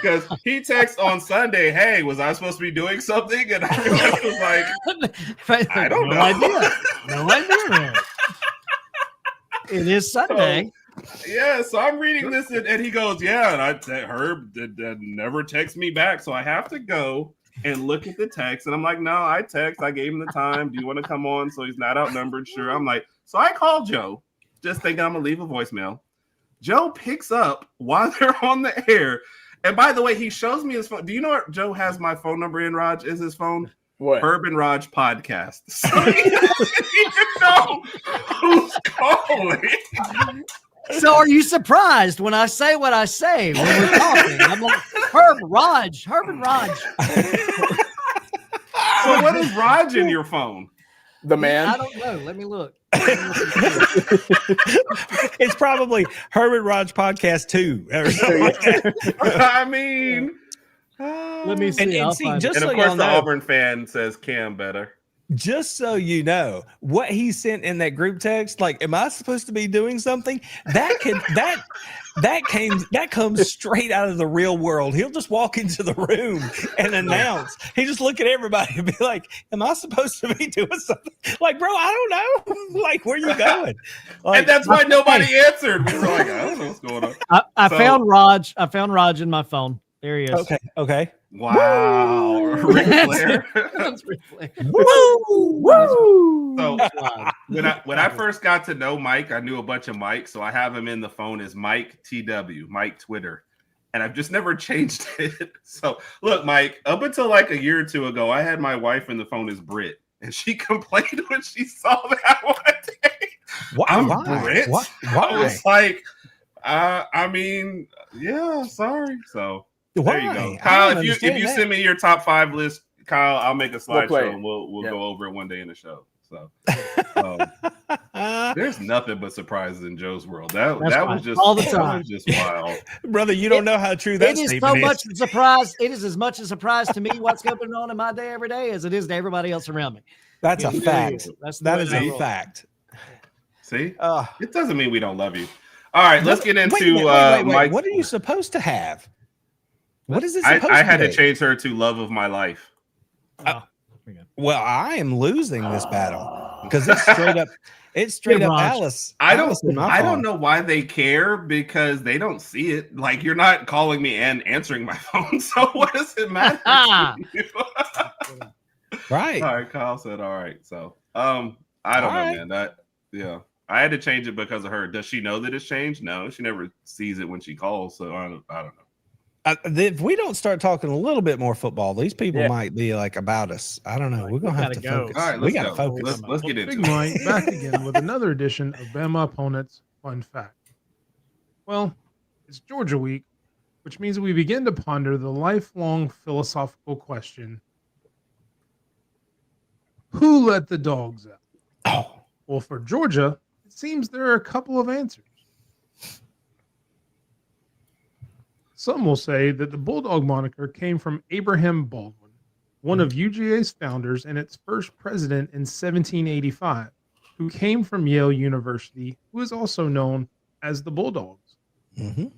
Because he texted on Sunday, "Hey, was I supposed to be doing something?" And I was like, "I don't know. No idea, man. It is Sunday." So I'm reading this, and he goes, "Yeah," and Herb did never text me back, so I have to go and look at the text. And I'm like, "No, I gave him the time. Do you want to come on?" So he's not outnumbered. Sure. I'm like, so I called Joe, just thinking I'm gonna leave a voicemail. Joe picks up while they're on the air, And by the way, he shows me his phone. Do you know what Joe has my phone number in, Rodg? Is his phone? What? HerbnRodg Podcast. So you know who's calling. So are you surprised when I say what I say when we're talking? I'm like, HerbnRodg. So what is Rodg in your phone? The man. I don't know. Let me look. It's probably HerbnRodg Podcast 2 or something like that. I mean, Let me see. And I'll see, find just and so of course, y'all the know, Auburn fan says Cam better. just so you know, what he sent in that group text, like, am I supposed to be doing something? That comes straight out of the real world. He'll just walk into the room and announce. He just look at everybody and be like, am I supposed to be doing something? Like, bro, I don't know. Like, where you going? Like, And that's why nobody answered. We were like, I don't know what's going on. I So- found Rodg. I found Rodg in my phone. There he is. Okay. Wow. Ric Flair. That's Ric Flair. Woo! So Rodg. when I first got to know Mike, I knew a bunch of Mike, so I have him in the phone as Mike TW, Mike Twitter, and I've just never changed it. So look, Mike, up until like a year or two ago, I had my wife in the phone as Brit, and she complained when she saw that one day. I'm Brit. Why? I was like, I mean, yeah, sorry. So there you go, Why? Kyle. I If don't you understand send me your top 5 list, Kyle, I'll make a We'll play slideshow it. and we'll Yeah. go over it one day in the show. So that. there's nothing but surprises in Joe's world. That That's was right. just All the that time. was just wild. Brother, you don't know how true that It is statement so is. much a surprise. It is as much a surprise to me what's going on in my day every day as it is to everybody else around me. That's a It really fact. is. That's the That way is I a roll. fact. See, Uh, it doesn't mean we don't love you. All right, let's get wait a into minute, wait. Mike. What are you supposed to have? What is it I supposed had to be? change her to love of my life. Well, I am losing this battle because it's straight up. It's straight up Rodg. Alice. I Alice in my I don't phone. know why they care because they don't see it. Like you're not calling me and answering my phone. So what does it matter? to you? Right. All right, Kyle said all right. So I don't All know, right. man. That yeah. I had to change it because of her. Does she know that it's changed? No, she never sees it when she calls. So I don't know. If we don't start talking a little bit more football, these people Yeah. might be like about us. I don't know. We're gonna have to gotta go. focus. All right, we let's gotta go. focus. Let's get into Big it. Mike back again with another edition of Bama Opponents Fun Fact. Well, it's Georgia week, which means we begin to ponder the lifelong philosophical question: who let the dogs out? Oh, Well, for Georgia, it seems there are a couple of answers. Some will say that the Bulldog moniker came from Abraham Baldwin, one of UGA's founders and its first president in 1785, who came from Yale University, who is also known as the Bulldogs. mhm.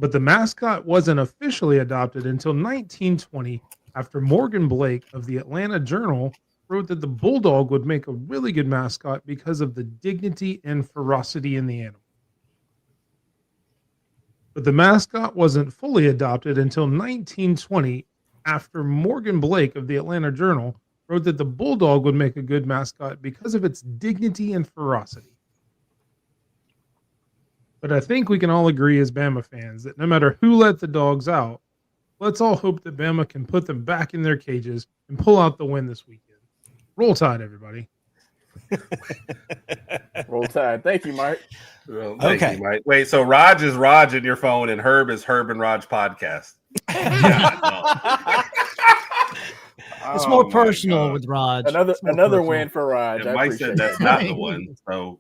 But the mascot wasn't officially adopted until 1920, after Morgan Blake of the Atlanta Journal wrote that the Bulldog would make a really good mascot because of the dignity and ferocity in the animal. But the mascot wasn't fully adopted until 1920, after Morgan Blake of the Atlanta Journal wrote that the Bulldog would make a good mascot because of its dignity and ferocity. But I think we can all agree as Bama fans that no matter who let the dogs out, let's all hope that Bama can put them back in their cages and pull out the win this weekend. Roll Tide, everybody. Roll Tide. Thank you, Mike. Well, thank Okay. you, Mike. Wait, so Rodg is Rodg in your phone and Herb is HerbnRodg Podcast. It's Oh more my personal God. with Rodg. Another It's more another personal. win for Rodg. And I Mike appreciate said that's that. not the one. So,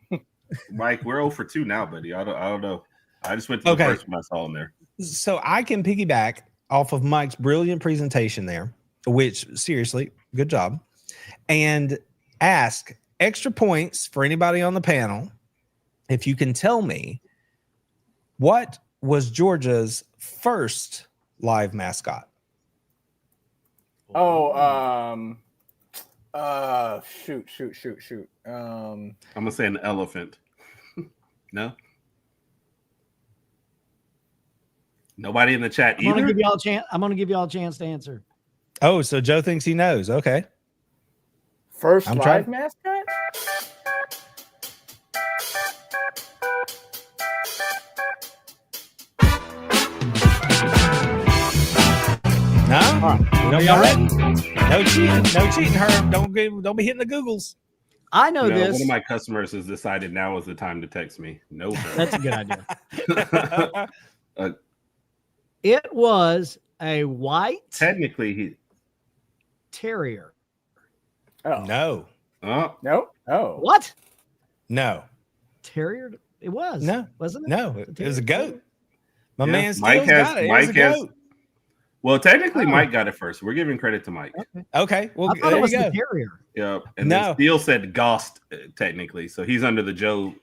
Mike, we're 0 for 2 now, buddy. I don't know. I just went to the Okay. first one I saw in there. So I can piggyback off of Mike's brilliant presentation there, which seriously, good job, and ask extra points for anybody on the panel if you can tell me what was Georgia's first live mascot. Oh, shoot. I'm gonna say an elephant. No. Nobody in the chat I'm gonna either. give y'all a chance. I'm gonna give y'all a chance to answer. Oh, so Joe thinks he knows. Okay. first I'm live trying- mascot? Y'all ready? No cheating, Herb. Don't be hitting the Googles. I know this. One of my customers has decided now is the time to text me. No, That's a good idea. uh, It was a white technically, terrier. Oh No. no. Oh What? No. Terrier? It was. No. Wasn't it? No. It was a goat. My Yeah, man Mike still has- got it. It Mike was a has- goat. well, technically, Oh. Mike got it first. We're giving credit to Mike. Okay. Well, I thought there it was you go. the terrier. Yep. And No. then Steele said Gost, technically. So he's under the Joe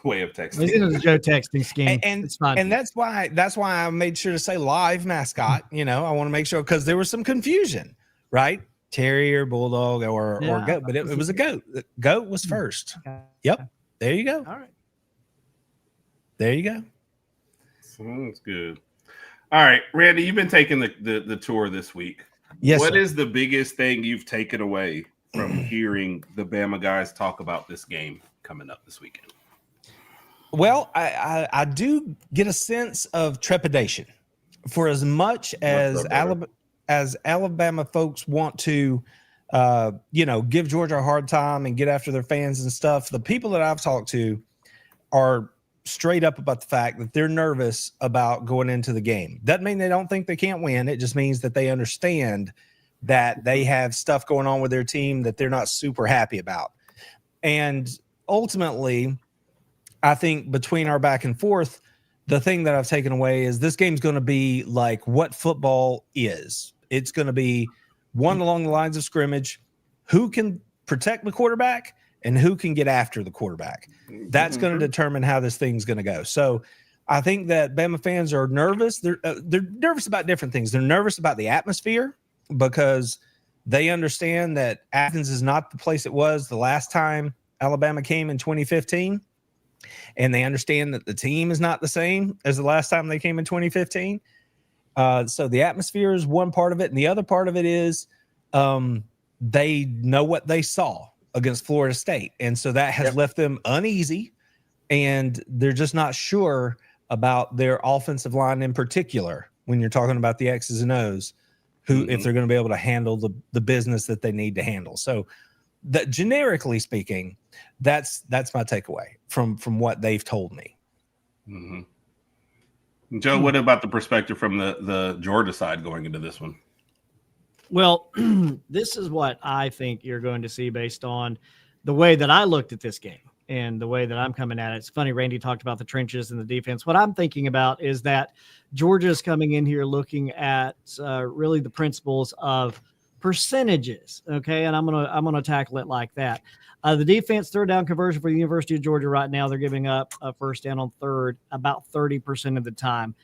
way of It was texting. in the Joe texting scheme. It's fine. And that's why I made sure to say live mascot. I want to make sure because there was some confusion, right? Terrier, bulldog, or goat, but it was a goat. The goat was first. Okay. Yep. There you go. All right. There you go. Sounds good. All right, Randy, you've been taking the tour this week. Yes. What sir. is the biggest thing you've taken away from hearing the Bama guys talk about this game coming up this weekend? Well, I do get a sense of trepidation for as much as Alabama folks want to, give Georgia a hard time and get after their fans and stuff. The people that I've talked to are straight up about the fact that they're nervous about going into the game. Doesn't mean they don't think they can't win. It just means that they understand that they have stuff going on with their team that they're not super happy about. And ultimately, I think between our back and forth, the thing that I've taken away is this game's going to be like what football is. It's going to be one along the lines of scrimmage, who can protect the quarterback and who can get after the quarterback. That's going to determine how this thing's going to go. So I think that Bama fans are nervous. They're nervous about different things. They're nervous about the atmosphere because they understand that Athens is not the place it was the last time Alabama came in 2015. And they understand that the team is not the same as the last time they came in 2015. So the atmosphere is one part of it. And the other part of it is they know what they saw against Florida State. And so that has left them uneasy, and they're just not sure about their offensive line in particular when you're talking about the X's and O's, if they're going to be able to handle the business that they need to handle. So that generically speaking, that's my takeaway from what they've told me. Mm-hmm. Joe, what about the perspective from the Georgia side going into this one? Well, this is what I think you're going to see based on the way that I looked at this game and the way that I'm coming at it. It's funny, Randy talked about the trenches and the defense. What I'm thinking about is that Georgia's coming in here looking at really the principles of percentages. Okay. And I'm going to tackle it like that. The defense third down conversion for the University of Georgia right now, they're giving up a first down on third about 30% of the time.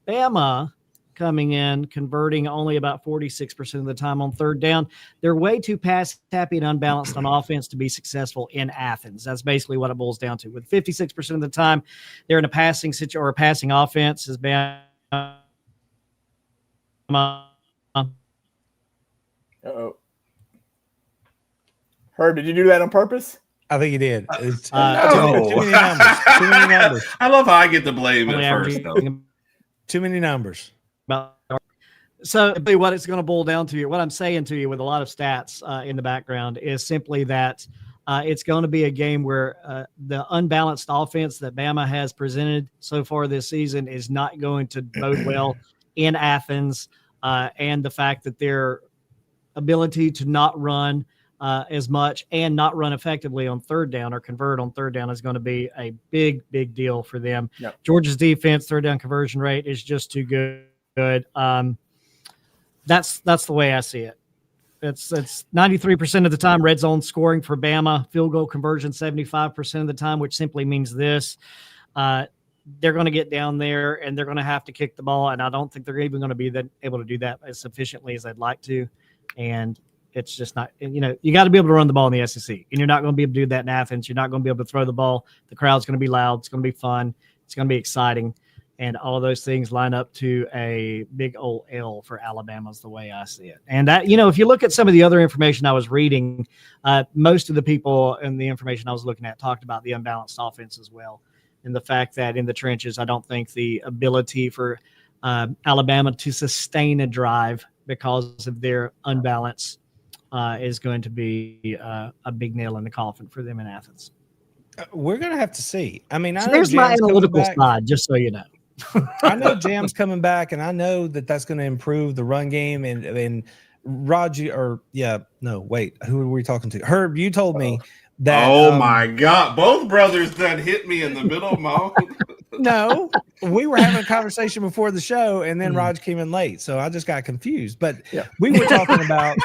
Bama coming in, converting only about 46% of the time on third down. They're way too pass happy and unbalanced on offense to be successful in Athens. That's basically what it boils down to. With 56% of the time, they're in a passing situation or a passing offense. Has been Herb, did you do that on purpose? I think he did. It's, No. too many numbers. Too many numbers. I love how I get the blame only at first, averaging though. Too many numbers. about. So what it's going to boil down to, what I'm saying to you with a lot of stats in the background is simply that it's going to be a game where the unbalanced offense that Bama has presented so far this season is not going to bode well in Athens, and the fact that their ability to not run as much and not run effectively on third down or convert on third down is going to be a big, big deal for them. Yep. Georgia's defense third down conversion rate is just too good. That's the way I see it. It's 93% of the time red zone scoring for Bama, field goal conversion 75% of the time, which simply means this. They're going to get down there and they're going to have to kick the ball, and I don't think they're even going to be able to do that as sufficiently as they'd like to. And it's just not, you got to be able to run the ball in the SEC, and you're not going to be able to do that in Athens. You're not going to be able to throw the ball. The crowd's going to be loud. It's going to be fun. It's going to be exciting. And all of those things line up to a big old L for Alabama is the way I see it. And that, if you look at some of the other information I was reading, most of the people in the information I was looking at talked about the unbalanced offense as well. And the fact that in the trenches, I don't think the ability for Alabama to sustain a drive because of their unbalance is going to be a big nail in the coffin for them in Athens. We're going to have to see. I mean, So there's my analytical side, just so you know. I know Jam's coming back, and I know that's going to improve the run game. And Rodg, who are we talking to? Herb, you told me that. Oh my God! Both brothers done hit me in the middle of my own. No, we were having a conversation before the show, and then Rodg came in late, so I just got confused. But we were talking about.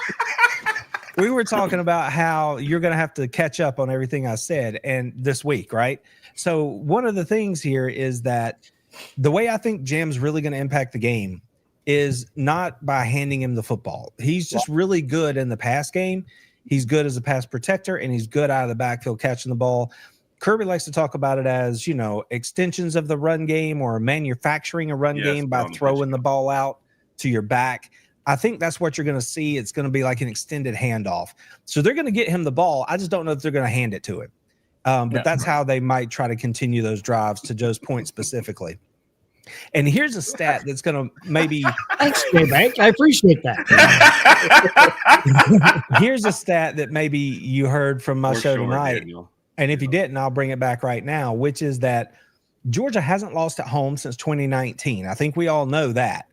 We were talking about how you're going to have to catch up on everything I said and this week, right? So one of the things here is that the way I think Jam's really going to impact the game is not by handing him the football. He's just really good in the pass game. He's good as a pass protector, and he's good out of the backfield catching the ball. Kirby likes to talk about it as, extensions of the run game or manufacturing a run game by throwing the ball out to your back. I think that's what you're going to see. It's going to be like an extended handoff. So they're going to get him the ball. I just don't know if they're going to hand it to him. But that's how they might try to continue those drives, to Joe's point specifically. And here's a stat that's going to maybe – Thanks, Bank. I appreciate that. Here's a stat that maybe you heard from my show tonight. Daniel. And if you didn't, I'll bring it back right now, which is that Georgia hasn't lost at home since 2019. I think we all know that.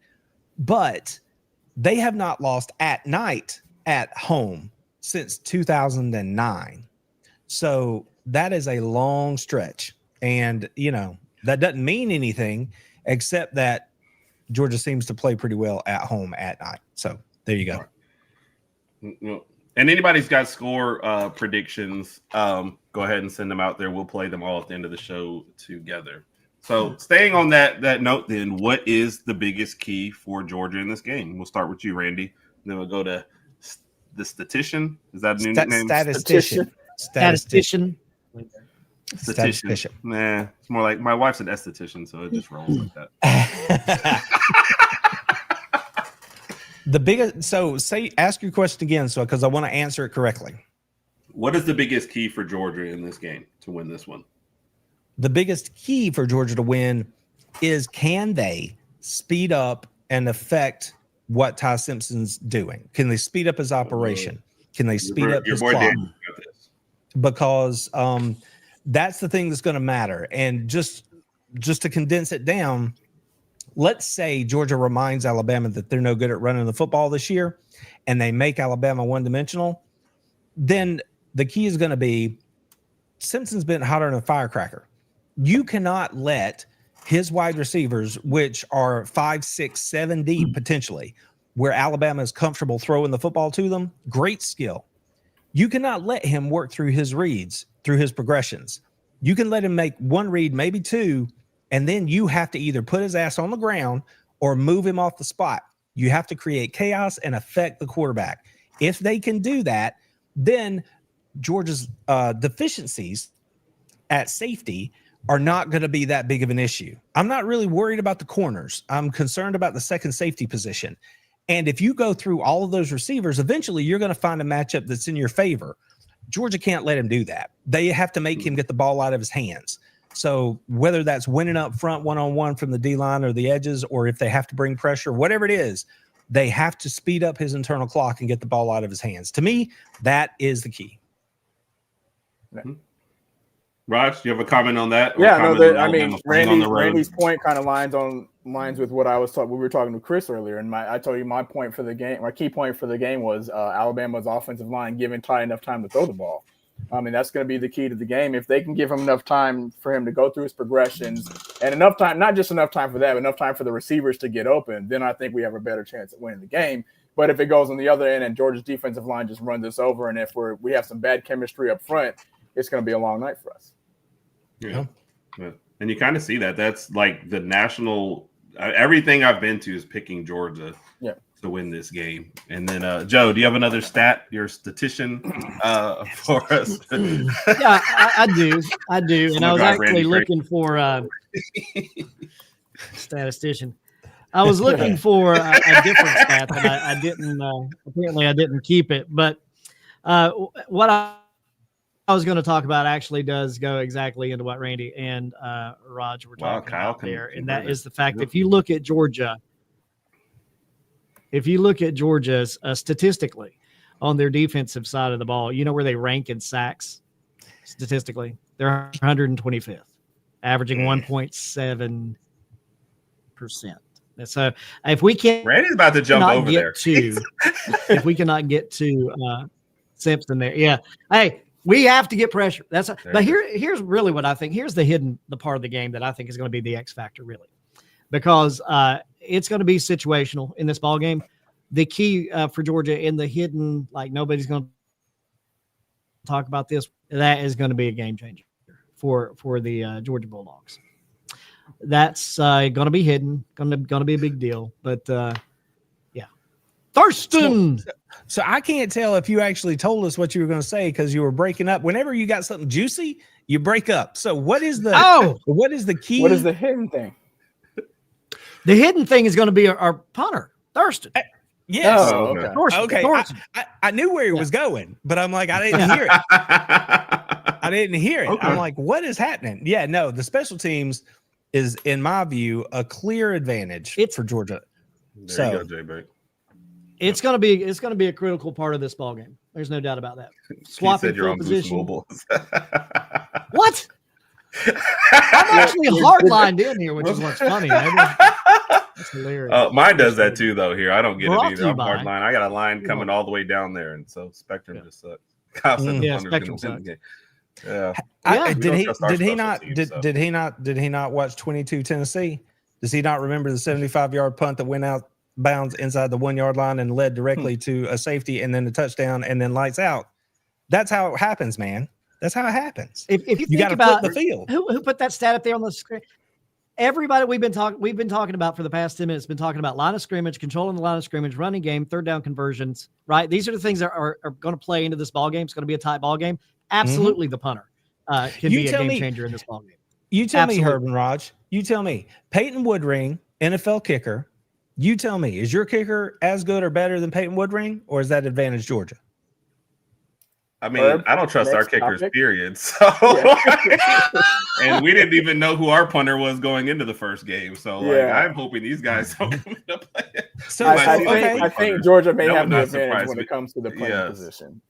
But – they have not lost at night at home since 2009. So that is a long stretch. And, that doesn't mean anything except that Georgia seems to play pretty well at home at night. So there you go. And anybody's got score predictions, go ahead and send them out there. We'll play them all at the end of the show together. So staying on that note, then, what is the biggest key for Georgia in this game? We'll start with you, Randy. Then we'll go to the statistician. Is that a new nickname? Statistician. Nah, it's more like my wife's an esthetician, so it just rolls like that. The biggest. So ask your question again, because I want to answer it correctly. What is the biggest key for Georgia in this game to win this one? The biggest key for Georgia to win is, can they speed up and affect what Ty Simpson's doing? Can they speed up his operation? Can they speed up his clock? Because that's the thing that's going to matter. And just to condense it down, let's say Georgia reminds Alabama that they're no good at running the football this year, and they make Alabama one-dimensional. Then the key is going to be Simpson's been hotter than a firecracker. You cannot let his wide receivers, which are 5, 6, 7 deep potentially, where Alabama is comfortable throwing the football to them, great skill. You cannot let him work through his reads, through his progressions. You can let him make one read, maybe two, and then you have to either put his ass on the ground or move him off the spot. You have to create chaos and affect the quarterback. If they can do that, then Georgia's deficiencies at safety are not going to be that big of an issue. I'm not really worried about the corners. I'm concerned about the second safety position. And if you go through all of those receivers, eventually you're going to find a matchup that's in your favor. Georgia can't let him do that. They have to make him get the ball out of his hands. So whether that's winning up front one-on-one from the D-line or the edges, or if they have to bring pressure, whatever it is, they have to speed up his internal clock and get the ball out of his hands. To me, that is the key. Raj, do you have a comment on that? Randy's point kind of lines with what I was talking. We were talking to Chris earlier, and I told you my point for the game. My key point for the game was Alabama's offensive line giving Ty enough time to throw the ball. I mean, that's going to be the key to the game. If they can give him enough time for him to go through his progressions and enough time, not just enough time for that, but enough time for the receivers to get open, then I think we have a better chance at winning the game. But if it goes on the other end and Georgia's defensive line just runs us over, and if we have some bad chemistry up front, it's going to be a long night for us. Yeah. And you kind of see that. That's like the national everything I've been to is picking Georgia to win this game. And then Joe, do you have another stat, your statistician for us? Yeah, I do. And I was actually looking for statistician. I was looking for a different stat that I didn't apparently I didn't keep it. But what I was going to talk about actually does go exactly into what Randy and Rodg were talking about there. And that is the fact that if you look at Georgia, if you look at Georgia statistically on their defensive side of the ball, you know where they rank in sacks statistically? They're 125th, averaging 1.7%. So if we can't, Randy's about to jump over there. If we cannot get to Simpson there, yeah. Hey, we have to get pressure. But here's really what I think. Here's the part of the game that I think is going to be the X factor, really, because it's going to be situational in this ball game. The key for Georgia in the hidden, like nobody's going to talk about this, that is going to be a game changer for the Georgia Bulldogs. That's going to be hidden, going to be a big deal. But yeah, Thurston. So I can't tell if you actually told us what you were going to say because you were breaking up. Whenever you got something juicy, you break up. So what is the key? What is the hidden thing? The hidden thing is going to be our punter, Thurston. Yes. Oh, okay. Thorsten. I knew where he was going, but I'm like, I didn't hear it. I didn't hear it. Okay. I'm like, what is happening? Yeah, no, the special teams is, in my view, a clear advantage for Georgia. There you go, J-Bay. It's going to be a critical part of this ball game. There's no doubt about that. Swapping field position. What? I'm actually hard lined in here, which is what's funny. That's hilarious. Mine does that too, though. Here, I don't get Brought it to either. you I'm hard by- line. I got a line coming all the way down there, and so Spectrum just sucks. Yeah, Spectrum sucks. Yeah. Did he special teams, so. did he not watch 22 Tennessee? Does he not remember the 75-yard punt that went out bounds inside the 1 yard line and led directly to a safety and then the touchdown and then lights out? That's how it happens, man. That's how it happens. If you You think got to about flip the field. who put that stat up there on the screen, everybody we've been talking about for the past 10 minutes, been talking about line of scrimmage, controlling the line of scrimmage, running game, third down conversions, right? These are the things that are going to play into this ball game. It's going to be a tight ball game. Absolutely, the punter can be a game changer in this ball game. You tell Absolutely. me, HerbnRodg. You tell me. Peyton Woodring, NFL kicker. You tell me, is your kicker as good or better than Peyton Woodring, or is that advantage Georgia? I mean, I don't trust our kickers, period. So, and we didn't even know who our punter was going into the first game. So, I'm hoping these guys don't come into play. So, I think Georgia may have the would not advantage surprise when me. it comes to the punting position.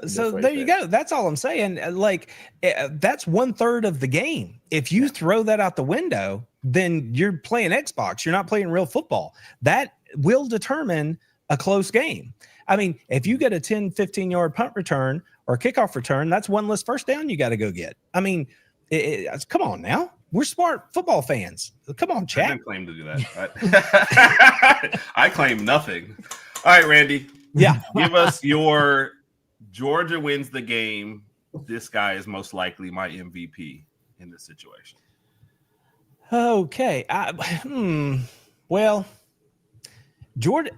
So there you go. That's all I'm saying. Like, that's 1/3 of the game. If you throw that out the window, then you're playing Xbox. You're not playing real football. That will determine a close game. I mean, if you get a 10, 15-yard punt return or kickoff return, that's one less first down you got to go get. I mean, come on now. We're smart football fans. Come on, chat. I didn't claim to do that. I claim nothing. All right, Randy. Yeah. Give us your Georgia wins the game. This guy is most likely my MVP in this situation. Okay. Well, Georgia.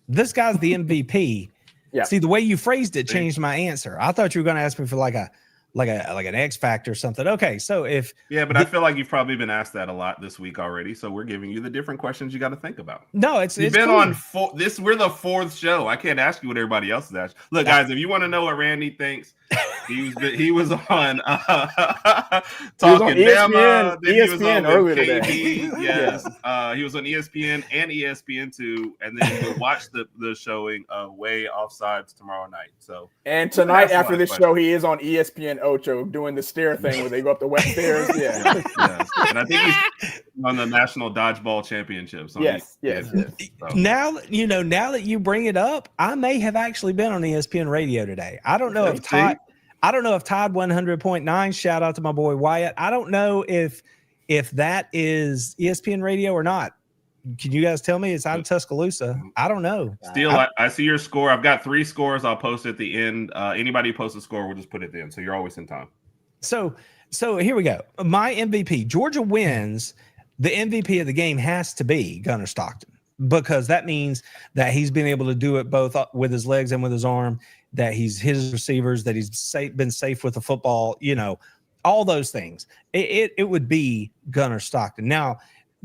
This guy's the MVP. Yeah. See, the way you phrased it changed my answer. I thought you were going to ask me for like an X factor or something. Okay, so but I feel like you've probably been asked that a lot this week already. So we're giving you the different questions you got to think about. No, You've been cool. on we're the fourth show. I can't ask you what everybody else is asking. Look, guys, if you want to know what Randy thinks, he was on Talking Bama. Then he was on earlier KB. today. Yes, he was on ESPN and ESPN2, and then you'll watch the showing Way Offsides tomorrow night. So and tonight after this show, he is on ESPN Ocho doing the stair thing where they go up the wet stairs. Yeah, yes. And I think he's on the National Dodgeball Championships. Yes. So. Now that you bring it up, I may have actually been on ESPN Radio today. I don't know if Tide 100.9. Shout out to my boy Wyatt. I don't know if that is ESPN Radio or not. Can you guys tell me? It's out of Tuscaloosa. I don't know. Still, I see your score. I've got 3 scores. I'll post at the end. Anybody who posts a score, we'll just put it in. So you're always in time. So here we go. My MVP. Georgia wins. The MVP of the game has to be Gunnar Stockton, because that means that he's been able to do it both with his legs and with his arm, that he's hit his receivers, that he's been safe with the football, all those things. It would be Gunnar Stockton. Now,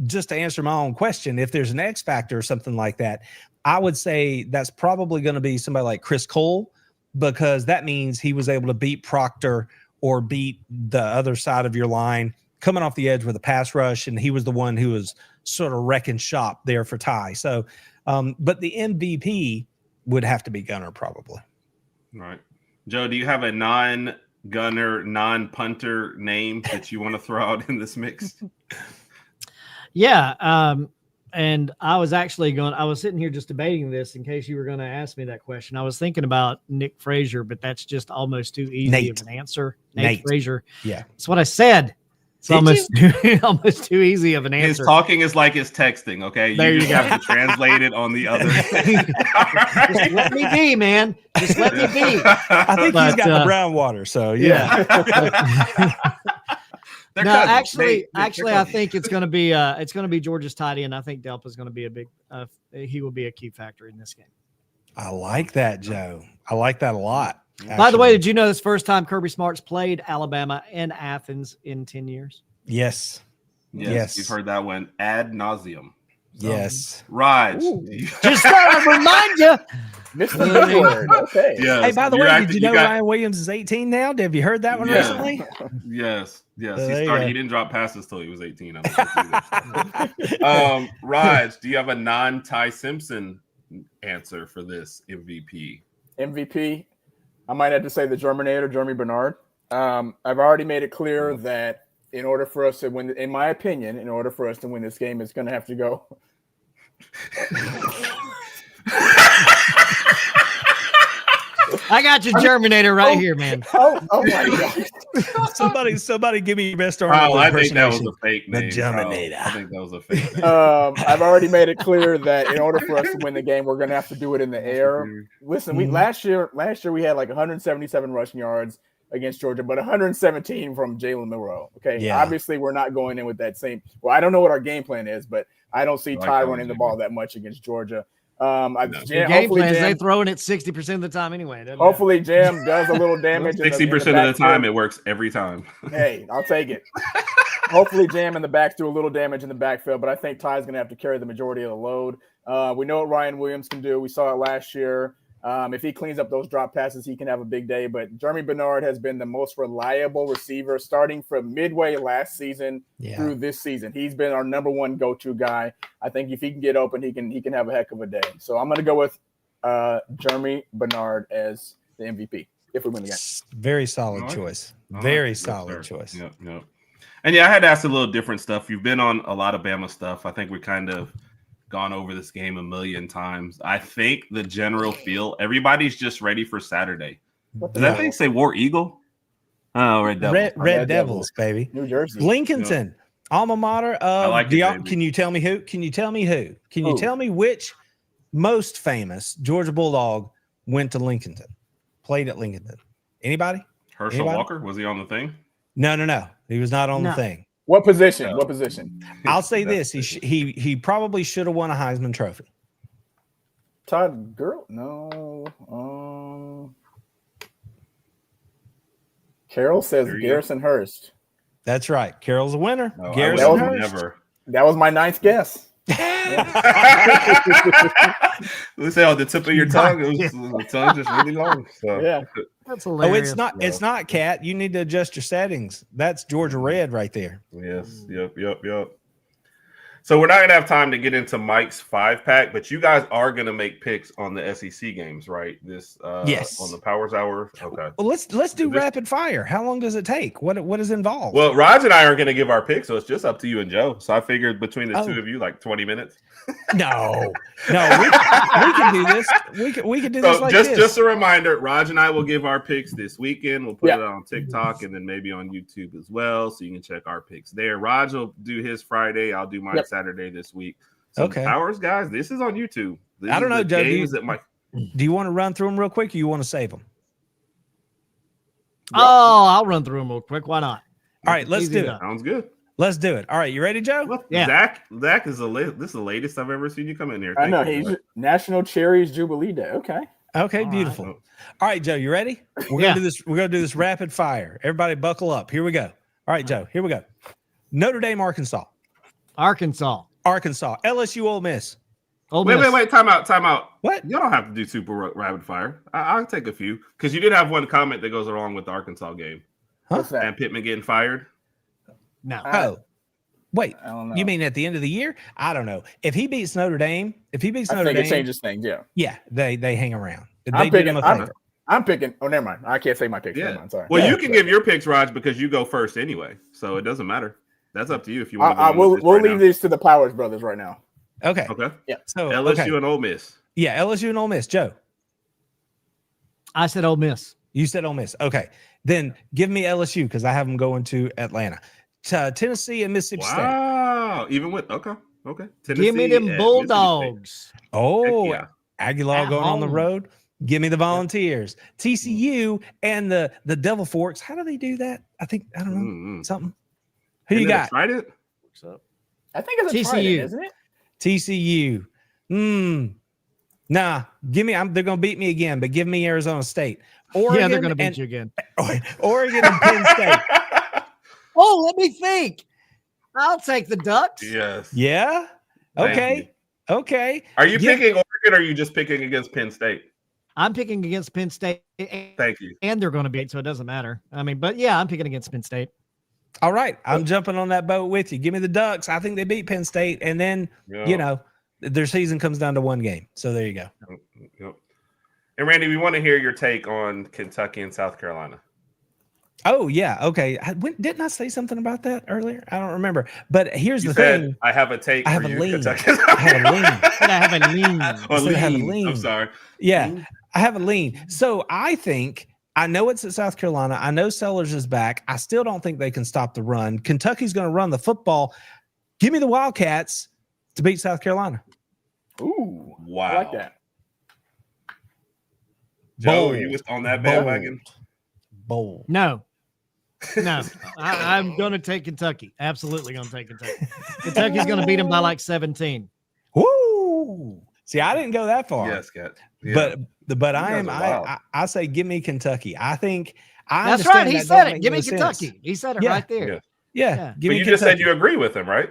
just to answer my own question, if there's an X factor or something like that, I would say that's probably going to be somebody like Chris Cole, because that means he was able to beat Proctor or beat the other side of your line coming off the edge with a pass rush, and he was the one who was sort of wrecking shop there for Ty. So, but the MVP would have to be Gunner probably. All right. Joe, do you have a non-gunner, non-punter name that you want to throw out in this mix? Yeah. And I was sitting here just debating this in case you were going to ask me that question. I was thinking about Nick Frazier, but that's just almost too easy of an answer. Nate Frazier. Yeah. That's what I said. It's almost too easy of an answer. His talking is like his texting, okay? You just have to translate it on the other thing. Just let me be, man. Just let me be. I think he's got the brown water, so yeah. No, actually, I think it's going to be Georgia's tight end. I think Delpa's going to be he will be a key factor in this game. I like that, Joe. I like that a lot. Actually. By the way, did you know this first time Kirby Smart's played Alabama in Athens in 10 years? Yes. You've heard that one ad nauseum. Yes. Rodg. Just to remind you. Mr. Word. Okay. Yes. Hey, by the way, did you know Ryan Williams is 18 now? Have you heard that one recently? Yes. He didn't drop passes till he was 18. Rodg, do you have a non-Ty Simpson answer for this MVP? MVP, I might have to say the Germinator, Jeremy Bernard. I've already made it clear that in order for us to win, in my opinion, in order for us to win this game, it's going to have to go. I got your Germinator right here, man. Oh my God. Somebody give me your best I think that was a fake name. The Germinator. I think that was a fake name. I've already made it clear that in order for us to win the game, we're going to have to do it in the air. Listen, last year we had like 177 rushing yards against Georgia, but 117 from Jalen Milroe. Okay. Yeah. Obviously, we're not going in with that same. Well, I don't know what our game plan is, but I don't see Ty running the ball that much against Georgia. Game plans, they throwing it 60% of the time anyway. Hopefully, Jam does a little damage. 60% of the time, it works every time. Hey, I'll take it. Hopefully, Jam in the back do a little damage in the backfield, but I think Ty's going to have to carry the majority of the load. We know what Ryan Williams can do. We saw it last year. If he cleans up those drop passes, he can have a big day. But Jeremy Bernard has been the most reliable receiver starting from midway last season through this season. He's been our number one go-to guy. I think if he can get open, he can have a heck of a day. So I'm going to go with Jeremy Bernard as the MVP if we win the game. Very solid choice. Very solid choice. Yep. And I had to ask a little different stuff. You've been on a lot of Bama stuff. I think we kind of gone over this game a million times. I think the general feel, everybody's just ready for Saturday. Does that thing say War Eagle? Oh, Red Devils. Red Devils, baby. New Jersey. Lincolnton, alma mater of. like can you tell me who? Can you tell me which most famous Georgia Bulldog went to Lincolnton, played at Lincolnton? Anybody? Herschel Walker? Was he on the thing? No. He was not on the thing. What position? What position? I'll say this: he probably should have won a Heisman Trophy. Todd Gurley? No. Carol says Garrison Hurst. That's right. Carol's a winner. No, Garrison Hurst. That was my ninth guess. Let's say on the tip of your tongue. The tongue just really long. So. Yeah. That's hilarious. It's not Cat. You need to adjust your settings. That's Georgia Red right there. Yes. Yep. So we're not going to have time to get into Mike's 5-pack, but you guys are going to make picks on the SEC games, right? Yes. On the Powers Hour. Okay. Well, let's do rapid fire. How long does it take? What is involved? Well, Rodg and I aren't going to give our picks, so it's just up to you and Joe. So I figured between the two of you, like 20 minutes. No, we can do this. We can do this like this. Just a reminder, Rodg and I will give our picks this weekend. We'll put it on TikTok and then maybe on YouTube as well, so you can check our picks there. Rodg will do his Friday. I'll do mine Saturday this week. So okay, Powers, guys, this is on YouTube. I don't know, Joe. Do you want to run through them real quick, or you want to save them? Oh, I'll run through them real quick. Why not? All right, let's do it. Sounds good. Let's do it. All right, you ready, Joe? Yeah. Zach is this is the latest I've ever seen you come in here. I know he's National Cherries Jubilee Day. Okay, beautiful. All right, Joe, you ready? We're gonna do this. We're gonna do this rapid fire. Everybody, buckle up. Here we go. All right, Joe. Here we go. Notre Dame, Arkansas. LSU, Ole Miss. Wait. Time out. What? You don't have to do super rapid fire. I'll take a few because you did have one comment that goes along with the Arkansas game. What's that? And Pittman getting fired. No. Wait, I don't know. you mean at the end of the year? I don't know. If he beats Notre Dame, I think it changes things. Yeah. Yeah, they hang around. I'm picking. I'm picking. Oh, never mind. I can't say my picks. Yeah. Never mind. Sorry. Well, you can give your picks, Raj, because you go first anyway, so it doesn't matter. That's up to you if you want. We'll leave these to the Powers brothers right now. Okay. Okay. Yeah. So LSU and Ole Miss. Yeah, LSU and Ole Miss. Joe, I said Ole Miss. you said Ole Miss. Okay, then give me LSU because I have them going to Atlanta, Tennessee and Mississippi State. Wow. Even with okay. Tennessee Give me them and Bulldogs. Oh, Heck Aguilar At going on the home. road. Give me the Volunteers. TCU and the Devil Forks. How do they do that? I don't know. Something. Who you got? Tried it. I think it's a TCU. Trident, isn't it? TCU. Nah, give me. They're gonna beat me again, but give me Arizona State. Oregon Yeah, they're going to beat you again. Oregon and Penn State. Oh, let me think. I'll take the Ducks. Yes. Yeah. Thank Okay. Are you picking Oregon or are you just picking against Penn State? I'm picking against Penn State. Thank you. And they're going to beat, so it doesn't matter. I mean, but yeah, I'm picking against Penn State. All right. I'm jumping on that boat with you. Give me the Ducks. I think they beat Penn State, and then their season comes down to one game. So there you go. Yep. And Randy, we want to hear your take on Kentucky and South Carolina. Oh, yeah. Okay. Didn't I say something about that earlier? I don't remember. But here's You the said, thing. I have a take. I have for a you, lean. Kentucky. I have a lean. And I have a lean. Oh, So I have a lean. lean. I'm sorry. Yeah, I have a lean. So I know it's at South Carolina. I know Sellers is back. I still don't think they can stop the run. Kentucky's going to run the football. Give me the Wildcats to beat South Carolina. Ooh, Wow. I like that. Joe, Bold. are you on that bandwagon? Bold. No. I'm going to take Kentucky. Absolutely going to take Kentucky. Kentucky's going to beat them by like 17. Woo! See, I didn't go that far. Yes, Kat. Yeah. But I say give me Kentucky. I think That's right. He said it. Give me Kentucky. He said it Yeah. right there. Yeah. Give But me you Kentucky. just said you agree with him, right?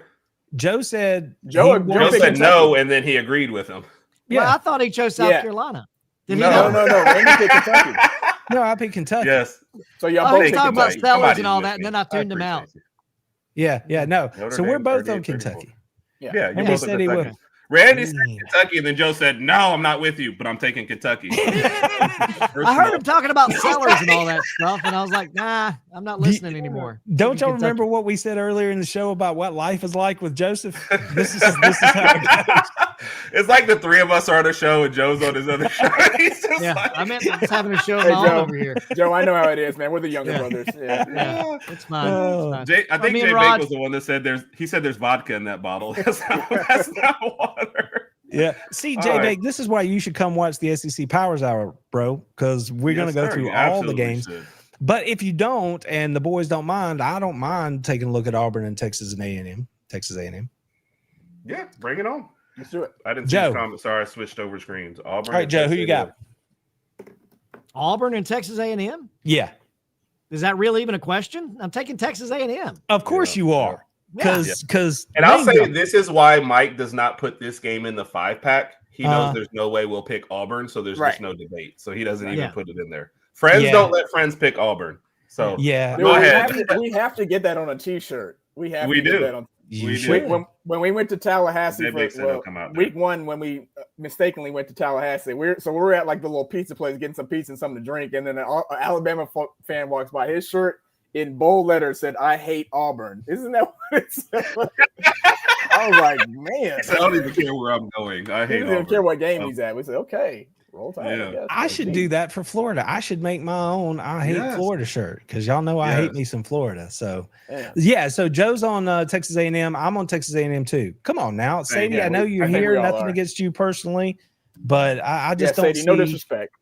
Joe said Joe Joe picked said Kentucky. no, and then he agreed with him. Well, I thought he chose South Yeah. Carolina. Did No. he not? No. Randy picked Kentucky. No, I picked Kentucky. Yes. So y'all Oh, both he's picked talking about Kentucky. Sellers and all that, and then I tuned him out. Yeah. No. Notre So we're Dame, both on 38, 34. Kentucky. Yeah, you're Randy both on said he Kentucky. would. Randy said Kentucky, and then Joe said, "No, I'm not with you, but I'm taking Kentucky." I heard him talking about Sellers and all that stuff, and I was like, nah, I'm not listening anymore. Don't y'all Kentucky. remember what we said earlier in the show about what life is like with Joseph? This is how it goes. It's like the three of us are on a show, and Joe's on his other show. He's just Yeah, like, I meant just having a show of Hey, my own Joe. over here. Joe, I know how it is, man. We're the younger Yeah. brothers. Yeah. Yeah, it's fine. Oh. It's fine. I think me Jay and Bake Rod- was the one that said there's vodka in that bottle. That's not water. Yeah. See, All J right. Bake, this is why you should come watch the SEC Powers Hour, bro, because we're going to go Yes, sir, through you all the absolutely games. should. But if you don't, and the boys don't mind, I don't mind taking a look at Auburn and Texas A&M. Yeah, bring it on. Let's do it. I didn't see Joe. the comment. Sorry, I switched over screens. Auburn. All right, and Joe, who Texas you got? Auburn and Texas A&M? Yeah. Is that really even a question? I'm taking Texas A&M. Of course you are. Because And I'll say this is why Mike does not put this game in the 5-pack. He knows there's no way we'll pick Auburn, so there's just no debate. So he doesn't even Yeah. put it in there. Friends don't let friends pick Auburn. So Yeah. Go ahead. We have to get that on a T-shirt. We have We to get do. that on. You We should. do. When we went to Tallahassee Jay for Bake said it'll come out there. week one, when we mistakenly went to Tallahassee, we're at like the little pizza place getting some pizza and something to drink, and then an Alabama fan walks by. His shirt in bold letters said, "I hate Auburn." Isn't that what it said? I was like, man, I don't even care where I'm going. I he hate doesn't even Auburn. care what game he's at. We said, okay, roll tide. Yeah. guess. I should do that for Florida. I should make my own I hate Yes. Florida shirt because y'all know I hate Yes. me some Florida. So Yeah. so Joe's on Texas A&M. I'm on Texas A&M too. Come on now, Sadie. yeah, I know you're I think here. we all Nothing are. against you personally, but I just Yeah, don't Sadie, no see. disrespect.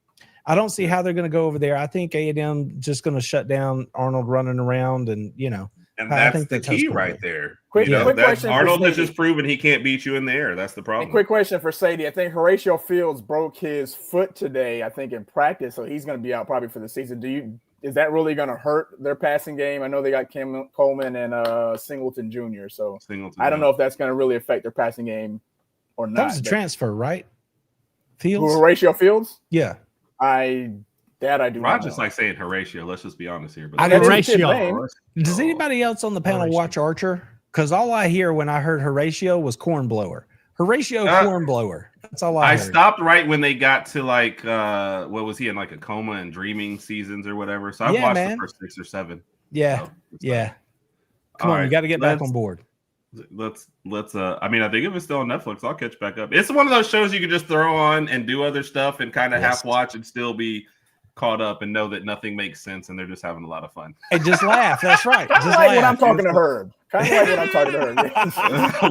I don't see how they're going to go over there. I think A&M just going to shut down Arnold running around, and And I that's think the that touch key point. right there. Quick question for Arnold has Sadie. just proven he can't beat you in the air. That's the problem. And quick question for Sadie. I think Horatio Fields broke his foot today, I think in practice, so he's going to be out probably for the season. Is that really going to hurt their passing game? I know they got Kim Coleman and Singleton Jr., so I don't know if that's going to really affect their passing game or not. that was a transfer, right? Fields. Horatio Fields? Yeah. I do Rod not just know. like saying Horatio. Let's just be honest here. But I That know is a kid Horatio. name. Does anybody else on the panel Horatio. watch Archer? because all I hear when I heard Horatio was cornblower. Horatio cornblower. That's all I heard. Stopped right when they got to like what was he in, like a coma and dreaming seasons or whatever. So I've watched the first 6 or 7. Yeah. So, yeah. Come on, you got to get back on board. Let's I mean, I think if it's still on Netflix, I'll catch back up. It's one of those shows you can just throw on and do other stuff and kind of half watch and still be caught up and know that nothing makes sense and they're just having a lot of fun. And just laugh. That's right. Kind of like when I'm talking to Herb. Kind of like when I'm talking to Herb.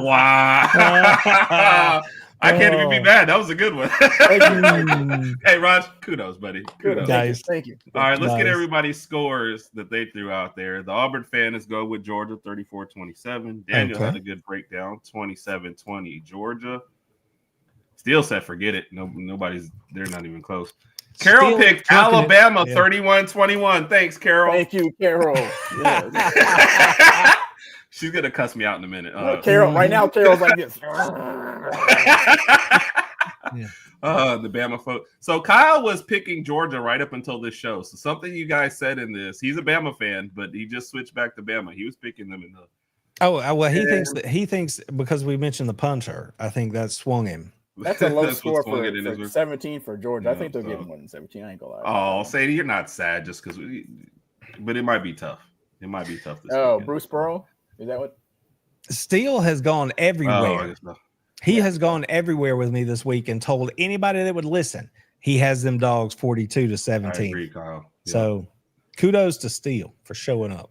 Wow. I can't even be mad. That was a good one. Hey, Raj, kudos, buddy. Kudos. Nice. Thank you. All right, let's get everybody's scores that they threw out there. The Auburn fan is going with Georgia, 34-27. Daniel had a good breakdown, 27-20 Georgia. Steele said, forget it. Nobody's, they're not even close. Carol picked Alabama, 31-21. Thanks, Carol. Thank you, Carol. She's going to cuss me out in a minute. Carol, right now, Carol's like this. The Bama folk. So Kyle was picking Georgia right up until this show. So something you guys said in this, he's a Bama fan, but he just switched back to Bama. He was picking them in the. Oh, well, he thinks because we mentioned the punter, I think that swung him. That's a low score for 17 for Georgia. I think they'll get more than 17. I ain't gonna lie. Oh, Sadie, you're not sad just because but it might be tough. It might be tough. This weekend. Bruce Pearl? Is that what? Steele has gone everywhere. He has gone everywhere with me this week and told anybody that would listen, he has them Dogs 42-17. I agree, Kyle. Yeah. So kudos to Steele for showing up.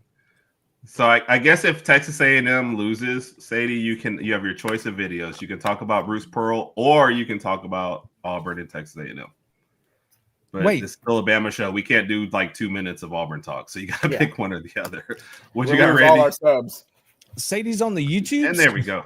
So I guess if Texas A&M loses, Sadie, you have your choice of videos. You can talk about Bruce Pearl or you can talk about Auburn and Texas A&M. But it's still a Bama show. We can't do like 2 minutes of Auburn talk. So you got to pick one or the other. What you got, Randy? All our subs. Sadie's on the YouTube. And there we go.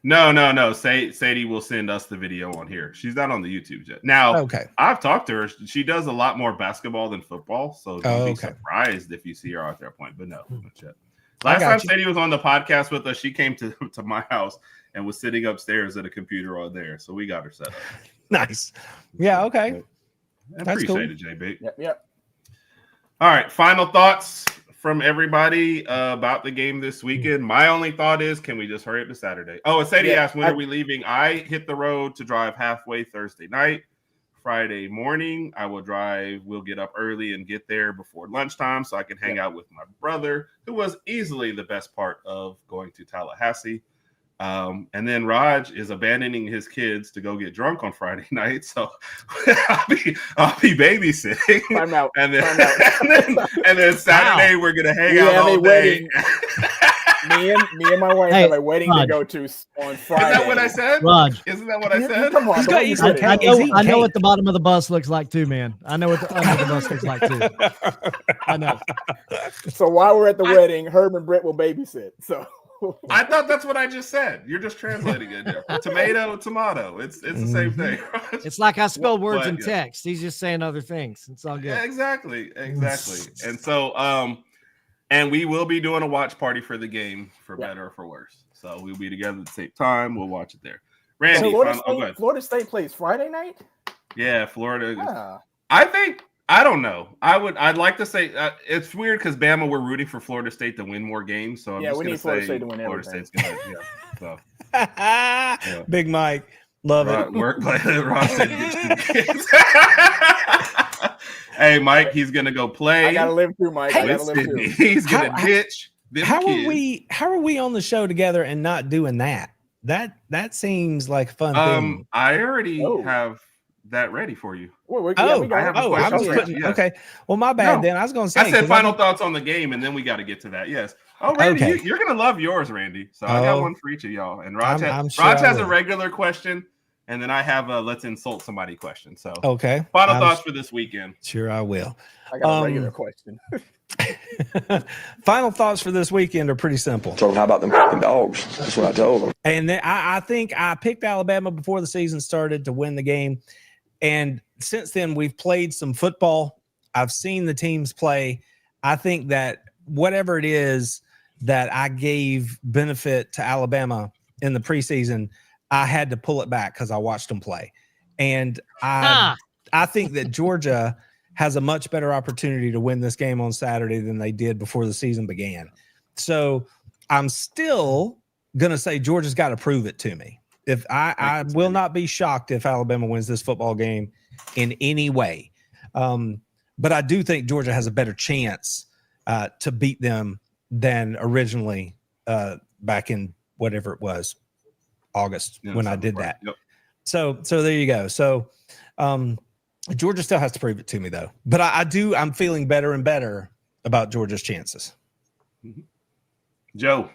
No. Sadie will send us the video on here. She's not on the YouTube yet. Now, I've talked to her. She does a lot more basketball than football. So don't be surprised if you see her out there playing. But no, not yet. Last time Sadie was on the podcast with us, she came to my house and was sitting upstairs at a computer on there. So we got her set up. Nice. Yeah, okay. I appreciate it, JB. Yep. All right. Final thoughts from everybody about the game this weekend. My only thought is, can we just hurry up to Saturday? Oh, and Sadie asked, when are we leaving? I hit the road to drive halfway Thursday night. Friday morning, I will drive. We'll get up early and get there before lunchtime so I can hang out with my brother, who was easily the best part of going to Tallahassee. And then Rodg is abandoning his kids to go get drunk on Friday night. So I'll be babysitting. I'm out. And then Saturday we're gonna hang out all day. Me and my wife have a wedding to go to on Friday. Is that what I said? Rodg. Isn't that what I said? Come on. I know what the bottom of the bus looks like too, man. I know what the under the bus looks like too. I know. So while we're at the wedding, Herb and Britt will babysit. So I thought that's what I just said. You're just translating it there. Tomato. It's the same thing. It's like I spelled words in text. He's just saying other things. It's all good. Yeah, exactly. And so and we will be doing a watch party for the game, for better or for worse. So we'll be together at the same time. We'll watch it there. Randy, Florida State plays Friday night? Yeah, Florida. I don't know. I'd like to say it's weird because Bama, we're rooting for Florida State to win more games. So I'm just going to say Florida State to win everything. State's going to Big Mike, love it. Work play. Ross said, hey, Mike, he's going to go play. I got to live through, Mike. He's going to ditch. How are we on the show together and not doing that? That seems like a fun thing. I already have that ready for you. Okay. Well, my bad. Then I was going to say. I said final thoughts on the game, and then we got to get to that. Yes. Oh, Randy, you're going to love yours, Randy. So I got one for each of y'all. And Rodg has a regular question, and then I have a let's insult somebody question. So final thoughts for this weekend. Sure, I will. I got a regular question. Final thoughts for this weekend are pretty simple. So how about them fucking Dogs? That's what I told them. And then I think I picked Alabama before the season started to win the game. And since then, we've played some football. I've seen the teams play. I think that whatever it is that I gave benefit to Alabama in the preseason, I had to pull it back because I watched them play. And I think that Georgia has a much better opportunity to win this game on Saturday than they did before the season began. So I'm still going to say Georgia's got to prove it to me. If I will not be shocked if Alabama wins this football game in any way. But I do think Georgia has a better chance to beat them than originally back in whatever it was, August, when I did that. Yep. So there you go. So Georgia still has to prove it to me, though. But I'm feeling better and better about Georgia's chances. Joe.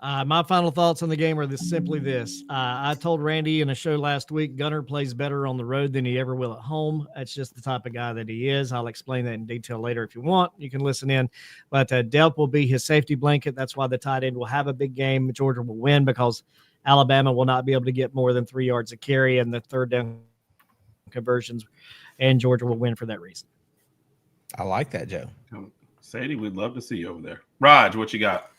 My final thoughts on the game are simply this. I told Randy in a show last week, Gunner plays better on the road than he ever will at home. That's just the type of guy that he is. I'll explain that in detail later if you want. You can listen in. But Delp will be his safety blanket. That's why the tight end will have a big game. Georgia will win because Alabama will not be able to get more than 3 yards a carry in the third down conversions, and Georgia will win for that reason. I like that, Joe. Sadie, we'd love to see you over there. Rodg, what you got?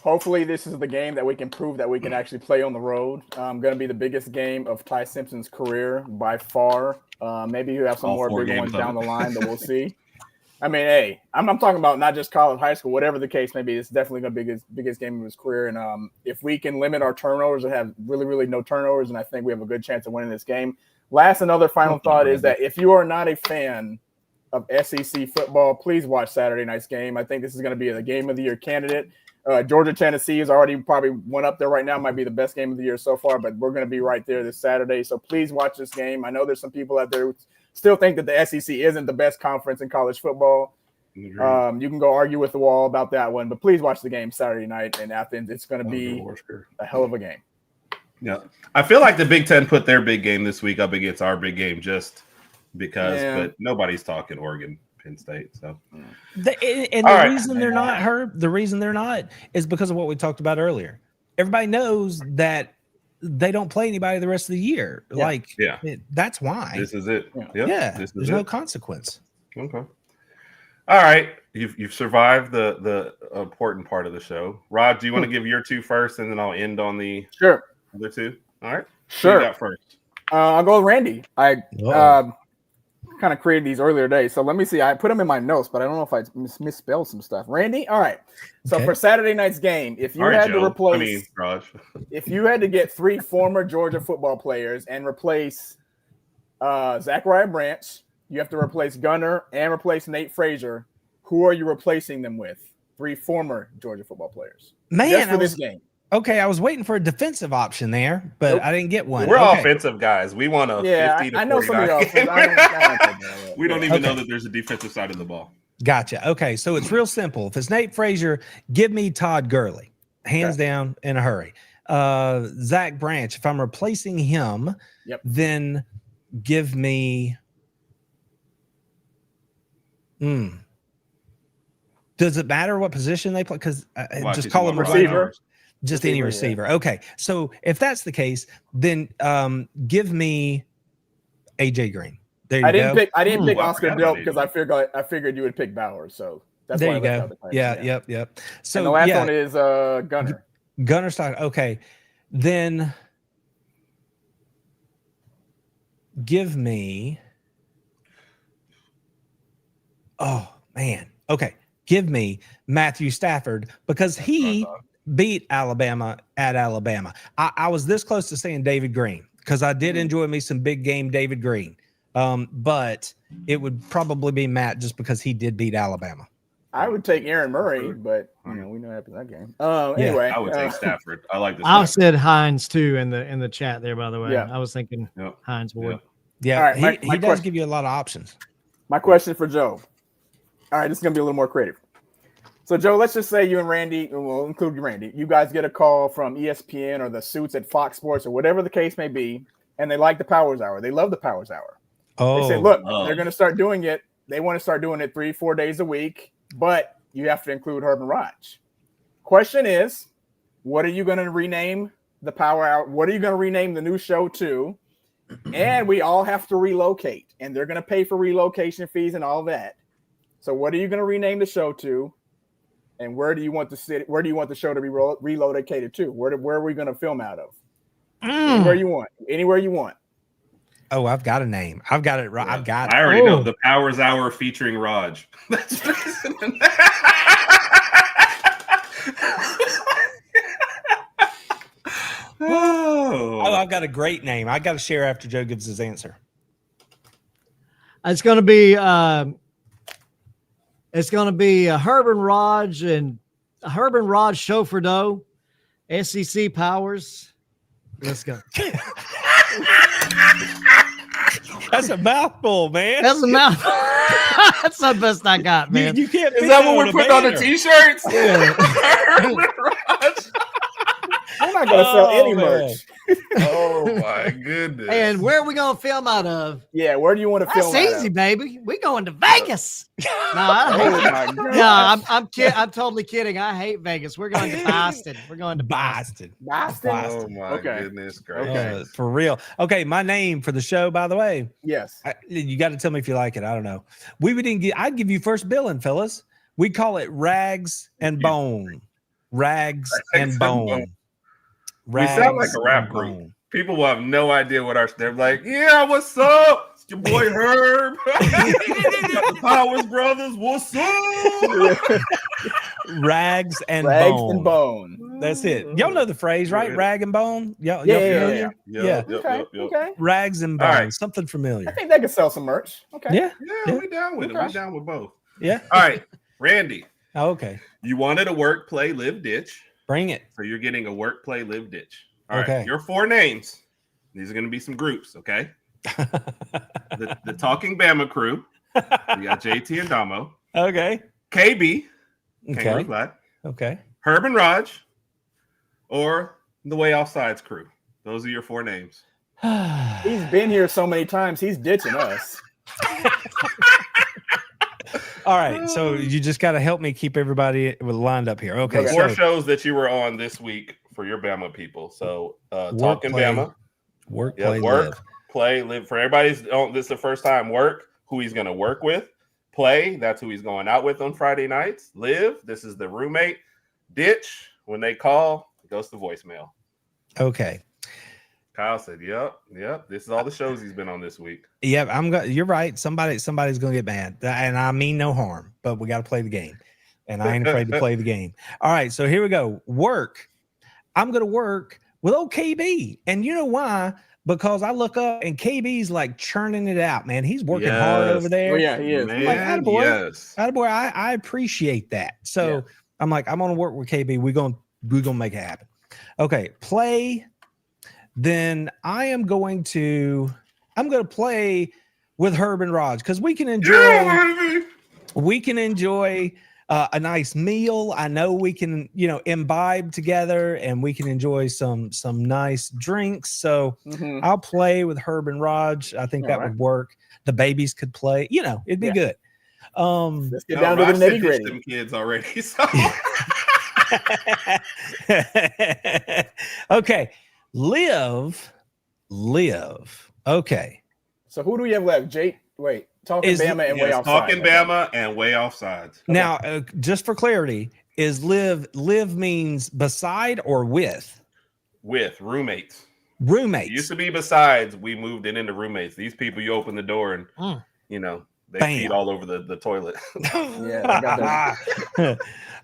Hopefully this is the game that we can prove that we can actually play on the road. Going to be the biggest game of Ty Simpson's career by far. Maybe you have some more bigger ones down the line, but we'll see. I mean, hey, I'm talking about not just college, high school, whatever the case may be. It's definitely going to be the biggest game of his career. And if we can limit our turnovers and have really, really no turnovers, and I think we have a good chance of winning this game. Last, another final thought is that if you are not a fan of SEC football, please watch Saturday night's game. I think this is going to be a game of the year candidate. Georgia, Tennessee is already probably one up there right now. Might be the best game of the year so far, but we're going to be right there this Saturday. So please watch this game. I know there's some people out there who still think that the SEC isn't the best conference in college football. You can go argue with the wall about that one, but please watch the game Saturday night in Athens. It's going to be a hell of a game. Yeah, I feel like the Big Ten put their big game this week up against our big game just because, but nobody's talking Oregon. Penn State. So the reason they're not, Herb, the reason they're not is because of what we talked about earlier. Everybody knows that they don't play anybody the rest of the year. That's why. This is it. There's no consequence. Okay. All right. You've survived the important part of the show. Rod, do you want to give your two first, and then I'll end on the other two? All right. Sure. Who you got first? I'll go with Randy. I kind of created these earlier days. So let me see. I put them in my notes, but I don't know if I misspelled some stuff. Randy? All right. So for Saturday night's game, if you had to replace if you had to get 3 former Georgia football players and replace Zachariah Branch, you have to replace Gunner and replace Nate Frazier. Who are you replacing them with? 3 former Georgia football players. Man, for this game. Okay, I was waiting for a defensive option there, but I didn't get one. We're offensive guys. We want a 50 to 49. I know some of y'all. We don't even know that there's a defensive side of the ball. Gotcha. Okay, so it's real simple. If it's Nate Frazier, give me Todd Gurley, hands down, in a hurry. Zach Branch, if I'm replacing him, then give me. Does it matter what position they play? Because just call him receiver. Just any receiver. Yeah. Okay. So if that's the case, then give me AJ Green. There you go. I didn't pick Oscar Delp because I figured you would pick Bowers. So that's there you go. Yep. So and the last one is Gunner. Gunner Stock. Okay. Then give me. Oh man. Okay. Give me Matthew Stafford because he beat Alabama at Alabama. I was this close to saying David Green because I did enjoy me some big game David Green. But it would probably be Matt just because he did beat Alabama. I would take Aaron Murray, but we know what happened in that game. Anyway, I would take Stafford. I like this. I said Hines too in the chat there, by the way. I was thinking Hines would. Yeah, all right, he does give you a lot of options. My question for Joe. All right, this is going to be a little more creative. So, Joe, let's just say you and Randy, and we'll include Randy, you guys get a call from ESPN or the suits at Fox Sports or whatever the case may be, and they like the Powers Hour. They love the Powers Hour. They say, look, they're going to start doing it. They want to start doing it 3-4 days a week, but you have to include HerbnRodg. Question is, what are you going to rename the Power Hour? What are you going to rename the new show to? And we all have to relocate, and they're going to pay for relocation fees and all that. So what are you going to rename the show to? And where do you want the city? Where do you want the show to be relocated to? Where are we going to film out of? Anywhere you want. Oh, I've got a name. I've got it right. Yeah. I've got it. I already know the Powers Hour featuring Rodg. Oh, I've got a great name. I got to share after Joe gives his answer. It's going to be HerbnRodg and HerbnRodg Chauffeur Doe, SEC Powers. Let's go. That's a mouthful, man. That's a mouthful. That's the best I got, man. You can't. Is that what we're putting on the t-shirts? Yeah. We're not gonna sell any merch. Oh my goodness! And where are we gonna film out of? Yeah, where do you want to film? That's easy, baby. We going to Vegas. No, I hate I'm totally kidding. I hate Vegas. We're going to Boston. We're going to Boston. Boston. Oh my goodness, great. Okay. For real. Okay, my name for the show, by the way. Yes. You got to tell me if you like it. I don't know. I'd give you first billing, fellas. We call it Rags and Bone. Rags and Bone. We sound like a rap group. People will have no idea what they're like. Yeah, what's up? It's your boy Herb. The Powers Brothers. What's up? Rags and Bone. That's it. Y'all know the phrase, right? Yeah. Rag and bone. Yeah. Yeah. Okay. Rags and bone. Right. Something familiar. I think they could sell some merch. Okay. Yeah. Yeah, we down with it. We down with both. Yeah. All right, Randy. Oh, okay. You wanted a work, play, live, ditch. Bring it. So you're getting a work, play, live, ditch. All Okay. right. Your 4 names. These are going to be some groups, okay? the Talking Bama crew. We got JT and Damo. Okay. KB. Okay. Kangaroo Glad. Okay. HerbnRodg. Or the Way Offsides crew. Those are your 4 names. He's been here so many times. He's ditching us. All right. So you just got to help me keep everybody lined up here. Okay. 4 So shows that you were on this week for your Bama people. So Talking play, Bama. Work, Yeah, play, work, live. play, live. For everybody's this is the first time. Work, who he's going to work with. Play, that's who he's going out with on Friday nights. Live, this is the roommate. Ditch, when they call, it goes to voicemail. Okay. Kyle said, "Yep. This is all the shows he's been on this week." Yeah, you're right. Somebody's gonna get mad, and I mean no harm, but we got to play the game, and I ain't afraid to play the game. All right, so here we go. Work. I'm gonna work with old KB, and you know why? Because I look up and KB's like churning it out, man. He's working hard over there. Oh, yeah, he is. Man, like, attaboy. yes. Attaboy, I appreciate that. So I'm like, I'm gonna work with KB. We're gonna make it happen. Okay, play. Then I'm going to play with HerbnRodg because we can enjoy a nice meal. I know we can, imbibe together and we can enjoy some nice drinks. So I'll play with HerbnRodg. I think that would work. The babies could play, it'd be good. Let's get down to the nitty gritty. Them kids already. So. Okay. Live. Okay. So who do we have left? Talking Bama and Way Offsides. Talking Bama and Way Offsides. Okay. Now, just for clarity, is live means beside or with? With roommates. Roommates. It used to be besides. We moved it into roommates. These people, you open the door and they feed all over the toilet. Yeah.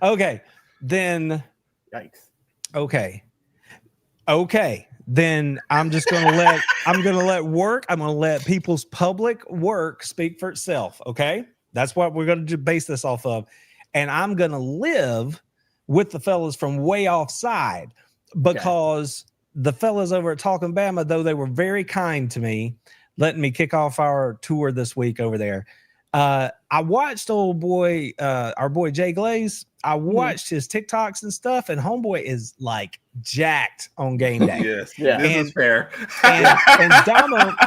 Okay. Then. Yikes. Okay. Then I'm just going to let people's public work speak for itself. Okay. That's what we're going to base this off of. And I'm going to live with the fellas from Way Offside because the fellas over at Talking Bama, though they were very kind to me, letting me kick off our tour this week over there. I watched our boy Jay Glaze. I watched his TikToks and stuff, and homeboy is like jacked on game day. Yes, this is fair. and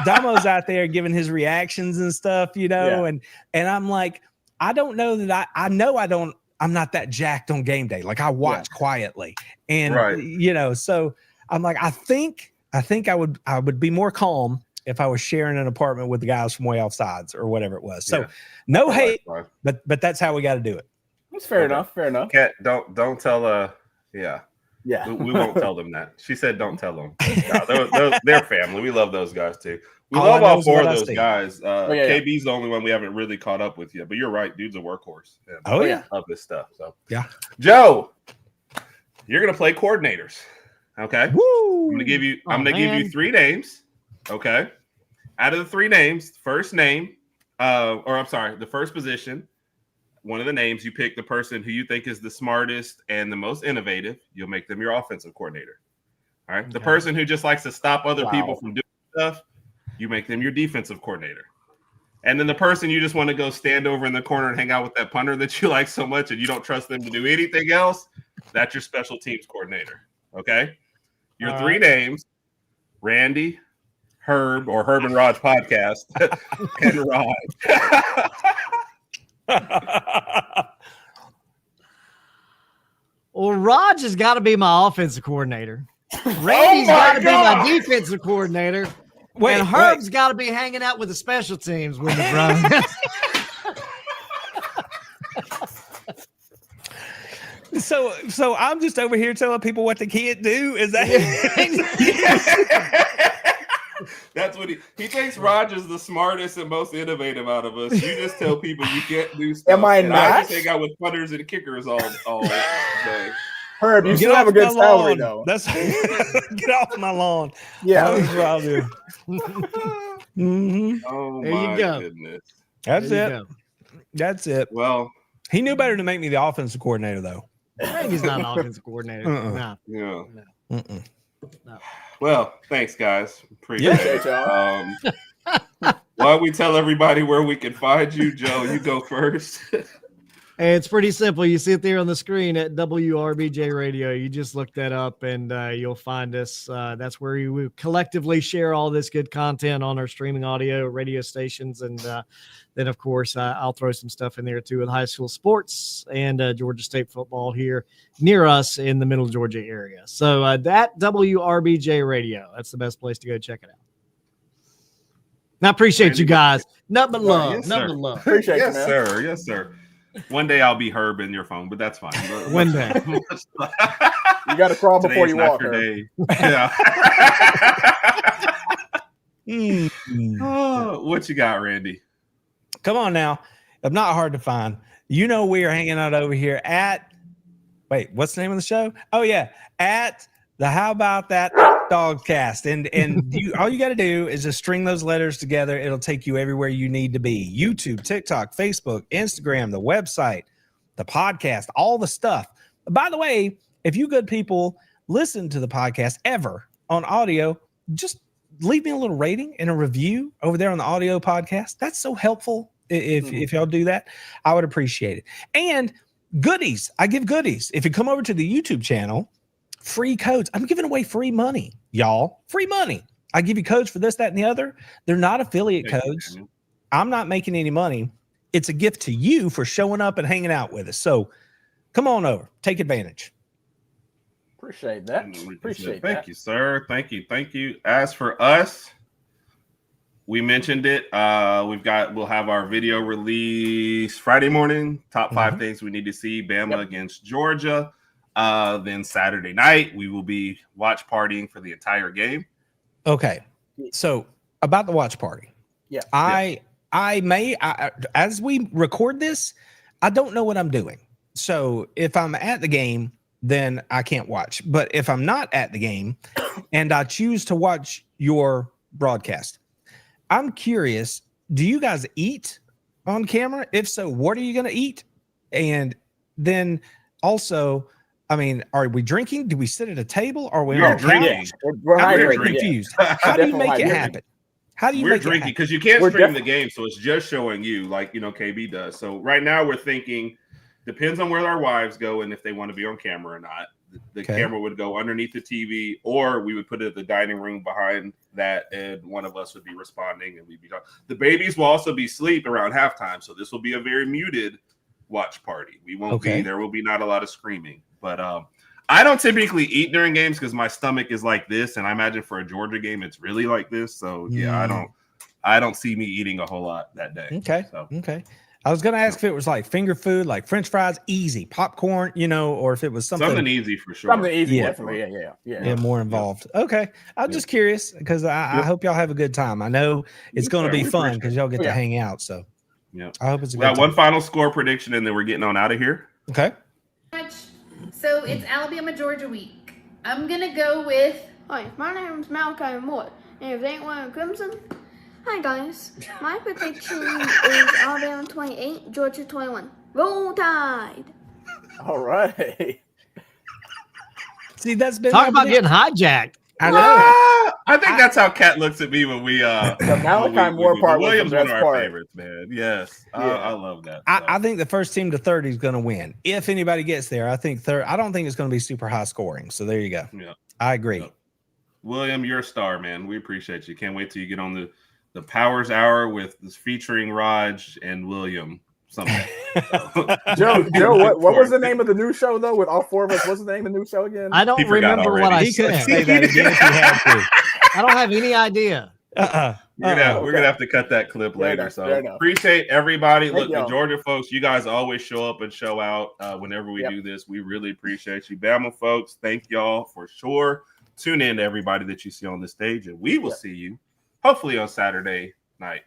Damo's out there giving his reactions and stuff, and I'm like, I don't know that I'm not that jacked on game day. Like I watch quietly, and so I'm like, I think I would be more calm if I was sharing an apartment with the guys from Way Offsides or whatever it was. So no hate, but that's how we got to do it. That's fair enough. Cat, don't tell we won't tell them that. She said don't tell them. No, they're family. We love those guys too. We love all 4 of those guys. KB's the only one we haven't really caught up with yet, but you're right, dude's a workhorse. Of this stuff. So yeah. Joe, You're gonna play coordinators. Okay. Woo! I'm gonna give you. I'm gonna give man. you 3 names. Okay. Out of the 3 names, first name, the first position. One of the names, you pick the person who you think is the smartest and the most innovative. You'll make them your offensive coordinator. All right. The person who just likes to stop other people from doing stuff, you make them your defensive coordinator. And then the person you just want to go stand over in the corner and hang out with that punter that you like so much and you don't trust them to do anything else, that's your special teams coordinator. Okay? Your All 3 right. names, Randy, Herb, or HerbnRodg Podcast, and Rodg. Well, Rodg has got to be my offensive coordinator. Randy's got to be my defensive coordinator. And Herb's got to be hanging out with the special teams with the Browns. So I'm just over here telling people what they can't do. Is that? That's what he thinks. Rodgers the smartest and most innovative out of us. You just tell people you can't do stuff. Am I and not? I just hang out with punters and kickers all day. Herb, you Get still have a off good my salary lawn. though. That's get off my lawn. Yeah. That's what I'll do. Mhm. Oh There you my go. goodness. That's There it. you go. That's it. Well, He knew better than make me the offensive coordinator, though. Randy's not an offensive coordinator. No. yeah. Mm-mm. Well, thanks, guys. Appreciate Yeah. it. Why don't we tell everybody where we can find you, Joe? You go first. And it's pretty simple. You see it there on the screen at WRBJ Radio. You just look that up and you'll find us. That's where we collectively share all this good content on our streaming audio radio stations. And then, of course, I'll throw some stuff in there too with high school sports and Georgia State football here near us in the middle Georgia area. So that WRBJ Radio, that's the best place to go check it out. And I appreciate you guys. Nothing but love. Yes, Nothing sir. but love. Appreciate Yes, you, man. sir. Yes, sir. One day I'll be Herb in your phone, but that's fine. One day. You got to crawl before you walk. Herb. Day. Yeah. Oh, what you got, Randy? Come on now. I'm not hard to find. You know we are hanging out over here at what's the name of the show? Oh yeah, at the How About That Dogcast. And all you got to do is just string those letters together. It'll take you everywhere you need to be. YouTube, TikTok, Facebook, Instagram, the website, the podcast, all the stuff. By the way, if you good people listen to the podcast ever on audio, just leave me a little rating and a review over there on the audio podcast. That's so helpful. If y'all do that, I would appreciate it. And goodies. I give goodies. If you come over to the YouTube channel, free codes. I'm giving away free money, y'all. Free money. I give you codes for this, that, and the other. They're not affiliate codes. I'm not making any money. It's a gift to you for showing up and hanging out with us. So come on over. Take advantage. Appreciate that. Appreciate that. Thank you, sir. Thank you. Thank you. As for us, we mentioned it. We'll have our video release Friday morning. Top 5 things we need to see. Bama against Georgia. Then Saturday night, we will be watch partying for the entire game. Okay. So about the watch party. Yeah. As we record this, I don't know what I'm doing. So if I'm at the game, then I can't watch. But if I'm not at the game and I choose to watch your broadcast, I'm curious, do you guys eat on camera? If so, what are you going to eat? And then also, I mean, are we drinking? Do we sit at a table? Are we on drinking? We're I'm very hydrated, confused. How do you make it happen? How do you We're make drinking it because you can't We're stream the game, so it's just showing you like KB does. So right now we're thinking, depends on where our wives go and if they want to be on camera or not. The camera would go underneath the TV, or we would put it in the dining room behind that, and one of us would be responding, and we'd be talking. The babies will also be asleep around halftime, so this will be a very muted watch party. We won't be there. Will be not a lot of screaming, but I don't typically eat during games because my stomach is like this, and I imagine for a Georgia game it's really like this. So yeah, I don't see me eating a whole lot that day. Okay. So. Okay. I was going to ask if it was like finger food, like French fries, easy, popcorn, or if it was something easy for sure. Something easy, Yeah. definitely. Yeah, more involved. Okay. I'm just curious because I hope y'all have a good time. I know it's going to be fun because y'all get to hang out. So I hope it's a We good got time. one final score prediction, and then we're getting on out of here. Okay. So it's Alabama Georgia week. I'm gonna go with. Hi, my name's Malachi Moore, and if they ain't wearing crimson, hi guys. My prediction is Alabama 28, Georgia 21. Roll Tide. All right. See, that's been Talk about getting hijacked. I know. I think that's how Kat looks at me when we The Malachi Moore part was Williams the one best of our part. favorites, man. Yes, Yeah. I love that. I think the first team to 30 is going to win. If anybody gets there, I think third. I don't think it's going to be super high scoring. So there you go. Yeah. I agree. Yep. William, you're a star, man. We appreciate you. Can't wait till you get on the Powers Hour with this featuring Rodg and William someday. Joe, what was the name of the new show though? With all four of us, what's the name of the new show again? I don't remember what I He could said. say that again if he had to. I don't have any idea. We're gonna have to cut that clip Fair later. enough, So fair enough. appreciate everybody. Thank Look, the y'all. Georgia folks, you guys always show up and show out whenever we Yep. do this. We really appreciate you. Bama folks, thank y'all for sure. Tune in to everybody that you see on the stage, and we will Yep. see you hopefully on Saturday night.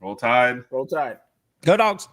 Roll Tide. Roll Tide. Go Dogs.